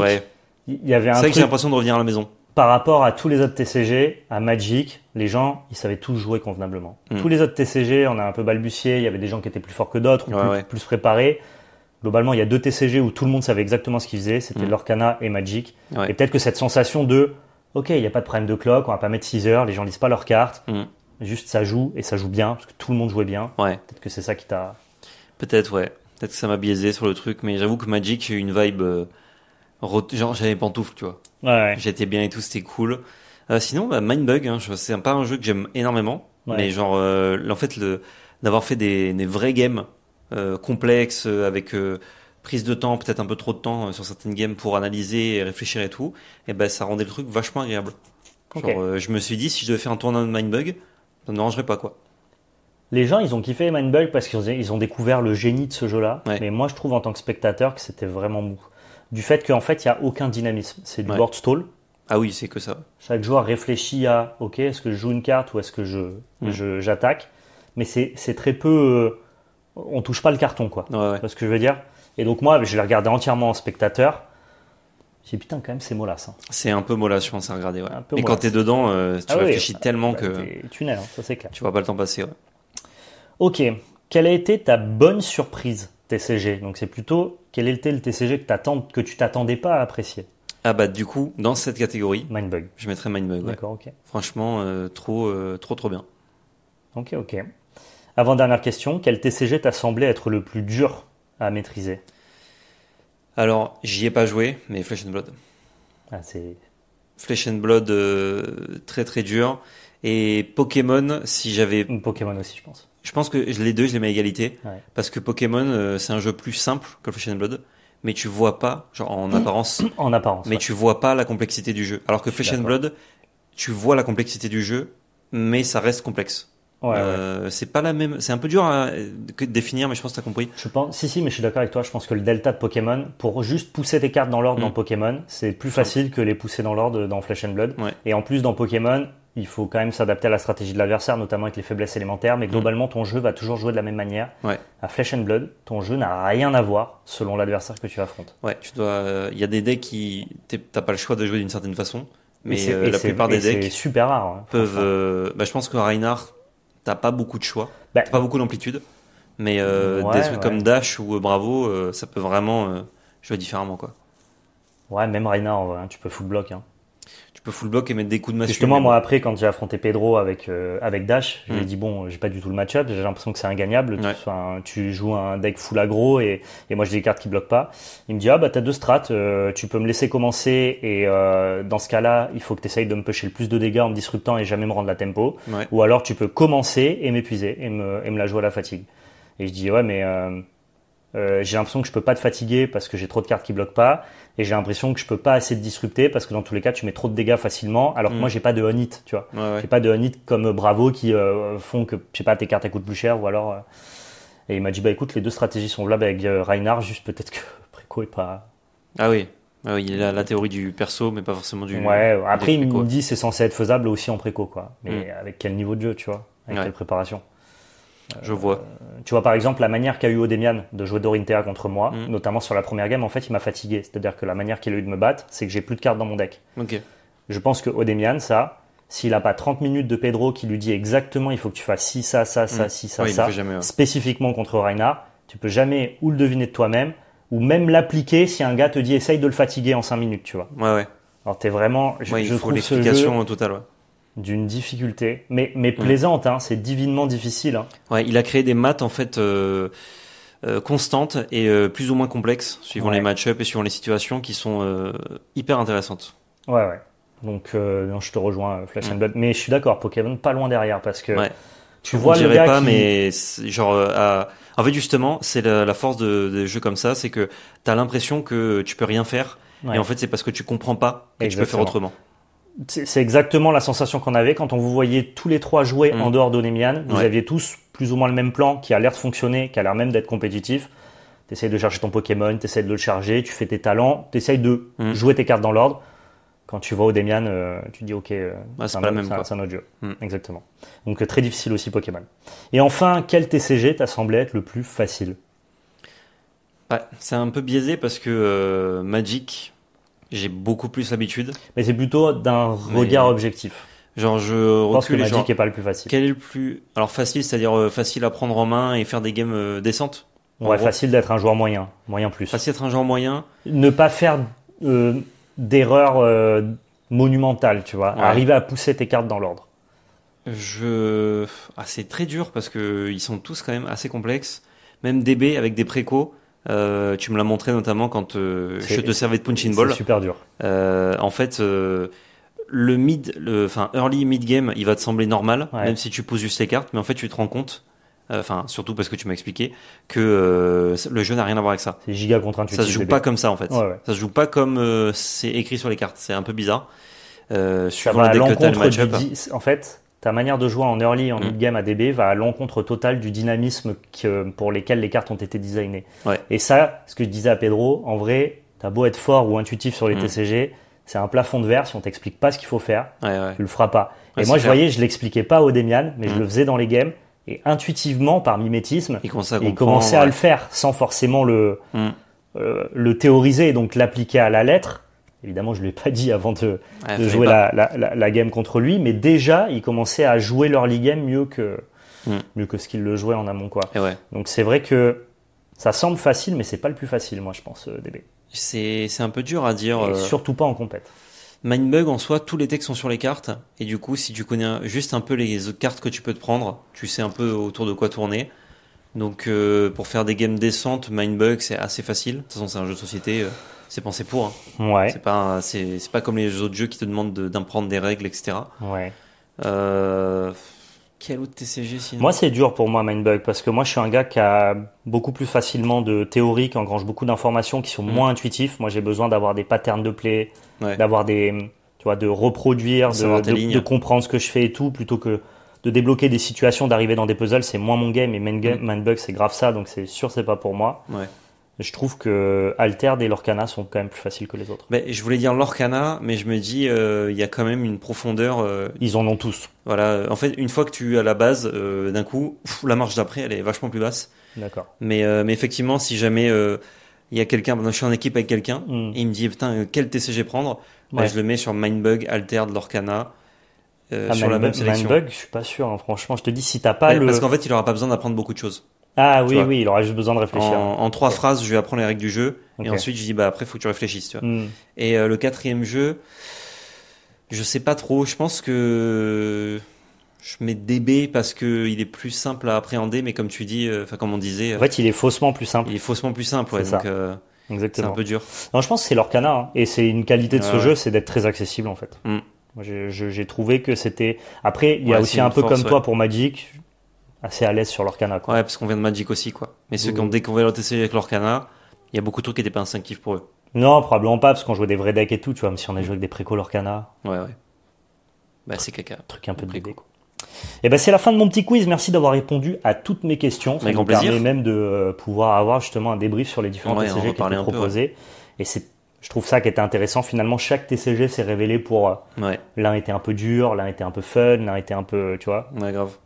il y avait un c'est vrai truc que j'ai l'impression de revenir à la maison. par rapport à tous les autres TCG, à Magic, les gens, ils savaient tous jouer convenablement. Tous les autres TCG, on a un peu balbutié, il y avait des gens qui étaient plus forts que d'autres, plus préparés. Globalement, il y a 2 TCG où tout le monde savait exactement ce qu'ils faisaient, c'était l'Orcana et Magic. Ouais. Et peut-être que cette sensation de, ok, il n'y a pas de problème de clock, on va pas mettre 6 heures, les gens lisent pas leurs cartes, juste ça joue, et ça joue bien, parce que tout le monde jouait bien. Ouais. Peut-être que c'est ça qui t'a... Peut-être, ouais. Peut-être que ça m'a biaisé sur le truc, mais j'avoue que Magic, j'ai eu une vibe... genre j'avais pantoufles, tu vois. Ouais. J'étais bien et tout, c'était cool. Sinon, Mindbug, hein, c'est pas un jeu que j'aime énormément, mais genre, en fait, d'avoir fait des vrais games complexes, avec prise de temps, peut-être un peu trop de temps sur certaines games pour analyser et réfléchir et tout, et ben ça rendait le truc vachement agréable. Genre, je me suis dit, si je devais faire un tournoi de Mindbug, ça ne me dérangerait pas, quoi. Les gens, ils ont kiffé Mindbug parce qu'ils ont découvert le génie de ce jeu-là, Ouais. mais moi, je trouve en tant que spectateur que c'était vraiment mou. Du fait qu'en fait, il n'y a aucun dynamisme. C'est du board stall. Ah oui, c'est que ça. Chaque joueur réfléchit à, ok, est-ce que je joue une carte ou est-ce que j'attaque? Mais c'est très peu... on touche pas le carton, quoi. Ouais. Tu vois ce que je veux dire? Et donc moi, je l'ai regardé entièrement en spectateur. J'ai dit, putain, quand même, c'est mollasse. Hein. C'est un peu mollasse, je pense, à regarder. Ouais. Un peu Et quand t'es dedans, tu réfléchis tellement que t'es tunnel, hein, ça c'est clair. tu vois pas le temps passer. Ouais. Ok, quelle a été ta bonne surprise TCG? Donc c'est plutôt, quel était le TCG que tu t'attendais pas à apprécier? Ah bah du coup, dans cette catégorie, Mindbug. je mettrais Mindbug. Ouais. D'accord, ok. Franchement, trop bien. Ok. Avant-dernière question, quel TCG t'a semblé être le plus dur à maîtriser? Alors, j'y ai pas joué, mais Flesh and Blood. Ah, c'est... Flesh and Blood, très très dur. Et Pokémon, si j'avais... Pokémon aussi, je pense. Je pense que les deux, je les mets à égalité. Ouais. Parce que Pokémon, c'est un jeu plus simple que Flesh and Blood. Mais tu vois pas, genre en apparence, En apparence, mais ouais. tu vois pas la complexité du jeu. Alors que Flesh and Blood, tu vois la complexité du jeu, mais ça reste complexe. Ouais. C'est pas la même, c'est un peu dur à définir, mais je pense que t'as compris. Je pense, si, mais je suis d'accord avec toi. Je pense que le delta de Pokémon, pour juste pousser tes cartes dans l'ordre dans Pokémon, c'est plus facile que les pousser dans l'ordre dans Flesh and Blood. Ouais. Et en plus, dans Pokémon, il faut quand même s'adapter à la stratégie de l'adversaire, notamment avec les faiblesses élémentaires. Mais globalement, ton jeu va toujours jouer de la même manière. Ouais. À Flesh and Blood, ton jeu n'a rien à voir selon l'adversaire que tu affrontes. Ouais, tu dois. Il y a des decks qui t'as pas le choix de jouer d'une certaine façon, mais la plupart des decks c'est super rare. Hein, peuvent. Je pense que Reinhardt, t'as pas beaucoup de choix, t'as pas beaucoup d'amplitude, mais des trucs comme Dash ou Bravo, ça peut vraiment jouer différemment, quoi. Ouais, même Reinhardt, en vrai, hein, tu peux full block. Hein. Tu peux full block et mettre des coups de massue. Justement, moi, après, quand j'ai affronté Pedro avec Dash, je lui ai dit, bon, j'ai pas du tout le match-up, j'ai l'impression que c'est ingagnable. Ouais. Enfin, tu joues un deck full aggro et moi, j'ai des cartes qui bloquent pas. Il me dit, ah, bah, t'as 2 strats, tu peux me laisser commencer et dans ce cas-là, il faut que t'essayes de me pusher le plus de dégâts en me disruptant et jamais me rendre la tempo. Ouais. Ou alors, tu peux commencer et m'épuiser et me la jouer à la fatigue. Et je dis, ouais, mais j'ai l'impression que je peux pas te fatiguer parce que j'ai trop de cartes qui bloquent pas. Et j'ai l'impression que je peux pas assez te disrupter parce que dans tous les cas, tu mets trop de dégâts facilement. Alors que moi, j'ai pas de on-hit, tu vois. Ouais. J'ai pas de on-hit comme Bravo qui font que, je sais pas, tes cartes elles coûtent plus cher ou alors. Et il m'a dit, bah écoute, les 2 stratégies sont valables avec Reinhardt, juste peut-être que Préco est pas. Ah oui. Il a la théorie du perso, mais pas forcément du. Ouais, après, il préco. me dit c'est censé être faisable aussi en préco, quoi. Mais avec quel niveau de jeu, tu vois. avec quelle préparation. Je vois. Tu vois, par exemple, la manière qu'a eu Odemian de jouer Dorinthea contre moi, notamment sur la première game, en fait, il m'a fatigué. C'est-à-dire que la manière qu'il a eu de me battre, c'est que j'ai plus de cartes dans mon deck. Ok. Je pense que Odemian, ça, s'il n'a pas 30 minutes de Pedro qui lui dit exactement il faut que tu fasses ci, ça, ça, ça, ci, ça, ça, jamais, spécifiquement contre Reinhardt, tu peux jamais ou le deviner de toi-même, ou même l'appliquer si un gars te dit essaye de le fatiguer en 5 minutes, tu vois. Ouais. Alors t'es vraiment, il faut trouve l'explication totale, d'une difficulté, mais plaisante, hein, c'est divinement difficile. Hein. Ouais, il a créé des maths en fait constantes et plus ou moins complexes suivant les match-ups et suivant les situations qui sont hyper intéressantes. Ouais. Donc non, je te rejoins Flesh and Blood, mais je suis d'accord, Pokémon pas loin derrière parce que tu vois le gars pas, qui... mais en fait justement c'est la force de jeux comme ça, c'est que t'as l'impression que tu peux rien faire et en fait c'est parce que tu comprends pas que tu peux faire autrement. C'est exactement la sensation qu'on avait quand on vous voyait tous les trois jouer en dehors d'Odemian. Vous aviez tous plus ou moins le même plan qui a l'air de fonctionner, qui a l'air même d'être compétitif. T'essayes de chercher ton Pokémon, t'essayes de le charger, tu fais tes talents, t'essayes de jouer tes cartes dans l'ordre. Quand tu vois Odemian, tu te dis ok, c'est un autre jeu. Exactement. Donc très difficile aussi Pokémon. Et enfin, quel TCG t'a semblé être le plus facile? C'est un peu biaisé parce que Magic, j'ai beaucoup plus l'habitude. Mais c'est plutôt d'un regard objectif. Genre je pense que Magic est pas le plus facile. Quel est le plus facile, c'est-à-dire facile à prendre en main et faire des games décentes. Ouais, facile d'être un joueur moyen plus. Facile d'être un joueur moyen. Ne pas faire d'erreurs monumentales, tu vois. Arriver à pousser tes cartes dans l'ordre. C'est très dur parce que ils sont tous quand même assez complexes. Même DB avec des précos. Tu me l'as montré notamment quand je te servais de punch in ball. C'est super dur. En fait, early mid game, il va te sembler normal, même si tu poses juste les cartes, mais en fait tu te rends compte, surtout parce que tu m'as expliqué que le jeu n'a rien à voir avec ça. C'est giga contre-intuitif. Ça se joue pas comme ça en fait. Ça se joue pas comme c'est écrit sur les cartes. C'est un peu bizarre. Suivant le deck que t'as, le match-up. En fait, ta manière de jouer en early, en mid-game à DB va à l'encontre total du dynamisme pour lesquels les cartes ont été designées. Et ça, ce que je disais à Pedro, en vrai, t'as beau être fort ou intuitif sur les TCG, c'est un plafond de verre. Si on t'explique pas ce qu'il faut faire, tu le feras pas. Et moi, je voyais, je l'expliquais pas au Demian, mais je le faisais dans les games. Et intuitivement, par mimétisme, il commençait à le faire sans forcément le théoriser et donc l'appliquer à la lettre. Évidemment, je ne l'ai pas dit avant de jouer la game contre lui, mais déjà, il commençait à jouer l'early game mieux que ce qu'il le jouait en amont, quoi. Donc c'est vrai que ça semble facile, mais c'est pas le plus facile, moi, je pense, DB. C'est un peu dur à dire. Et surtout pas en compète. Mindbug, en soi, tous les textes sont sur les cartes, et du coup, si tu connais juste un peu les cartes que tu peux te prendre, tu sais un peu autour de quoi tourner. Donc, pour faire des games décentes, Mindbug, c'est assez facile. De toute façon, c'est un jeu de société. C'est pensé pour. Ouais. C'est pas comme les autres jeux qui te demandent d'apprendre des règles, etc. Ouais. Quel autre TCG sinon? Moi, c'est dur pour moi, Mindbug, parce que moi, je suis un gars qui a beaucoup plus facilement de théorie, qui engrange beaucoup d'informations, qui sont moins intuitifs. Moi, j'ai besoin d'avoir des patterns de play, d'avoir des, tu vois, de reproduire, de comprendre ce que je fais et tout, plutôt que de débloquer des situations, d'arriver dans des puzzles. C'est moins mon game, et Mindbug, c'est grave ça, donc c'est sûr, c'est pas pour moi. Je trouve que Altered et Lorcana sont quand même plus faciles que les autres. Je voulais dire Lorcana, mais je me dis, il y a quand même une profondeur. Ils en ont tous. Voilà. En fait, une fois que tu as la base, d'un coup, la marche d'après, elle est vachement plus basse. D'accord. Mais effectivement, si jamais il y a quelqu'un, je suis en équipe avec quelqu'un, et il me dit, putain, quel TCG prendre? Je le mets sur Mindbug, Altered, Lorcana. Sur la même sélection. Mindbug, je suis pas sûr, hein, franchement. Je te dis, si t'as pas Parce qu'en fait, il aura pas besoin d'apprendre beaucoup de choses. Ah oui, il aura juste besoin de réfléchir. En 3 phrases, je lui apprends les règles du jeu. Et ensuite, je dis, après, faut que tu réfléchisses, tu vois. Et le 4e jeu, je sais pas trop. Je pense que je mets DB parce que il est plus simple à appréhender, mais comme tu dis, comme on disait. En fait, il est faussement plus simple. Il est faussement plus simple, ouais. Donc, exactement. C'est un peu dur. Non, je pense que c'est Lorcana, hein. Et c'est une qualité de ce jeu, c'est d'être très accessible, en fait. Moi, j'ai trouvé que c'était. Après, il y a aussi un peu comme toi pour Magic. Assez à l'aise sur l'Orcana, quoi. Ouais, parce qu'on vient de Magic aussi, quoi. Mais ceux qui ont découvert le TCG avec l'Orcana, il y a beaucoup de trucs qui n'étaient pas instinctifs pour eux. Non, probablement pas, parce qu'on jouait des vrais decks et tout, tu vois, même si on a joué avec des préco l'Orcana. Ouais. C'est caca. Truc un peu de bébé, quoi. Et c'est la fin de mon petit quiz. Merci d'avoir répondu à toutes mes questions. Ça nous permet même de pouvoir avoir justement un débrief sur les différents TCG qui étaient proposés. Et Je trouve ça qui était intéressant. Finalement, chaque TCG s'est révélé pour l'un était un peu dur, l'un était un peu fun, l'un était un peu, tu vois,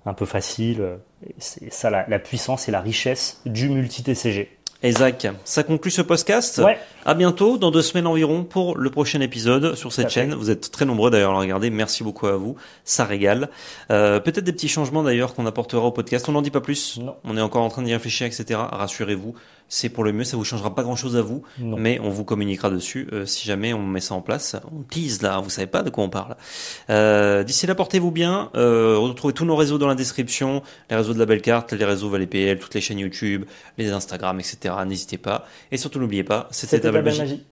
un peu facile. Et c'est ça la puissance et la richesse du multi-TCG. Et Zach, ça conclut ce podcast. Ouais. À bientôt, dans 2 semaines environ, pour le prochain épisode sur cette chaîne. Vous êtes très nombreux d'ailleurs à le regarder. Merci beaucoup à vous. Ça régale. Peut-être des petits changements d'ailleurs qu'on apportera au podcast. On n'en dit pas plus. Non. On est encore en train d'y réfléchir, etc. Rassurez-vous. C'est pour le mieux. Ça vous changera pas grand-chose à vous. Non. Mais on vous communiquera dessus si jamais on met ça en place. On tease là. Vous savez pas de quoi on parle. D'ici là, portez-vous bien. Retrouvez tous nos réseaux dans la description. Les réseaux de la belle carte, les réseaux ValetPL, toutes les chaînes YouTube, les Instagram, etc. N'hésitez pas. Et surtout, n'oubliez pas, c'était ta belle magie.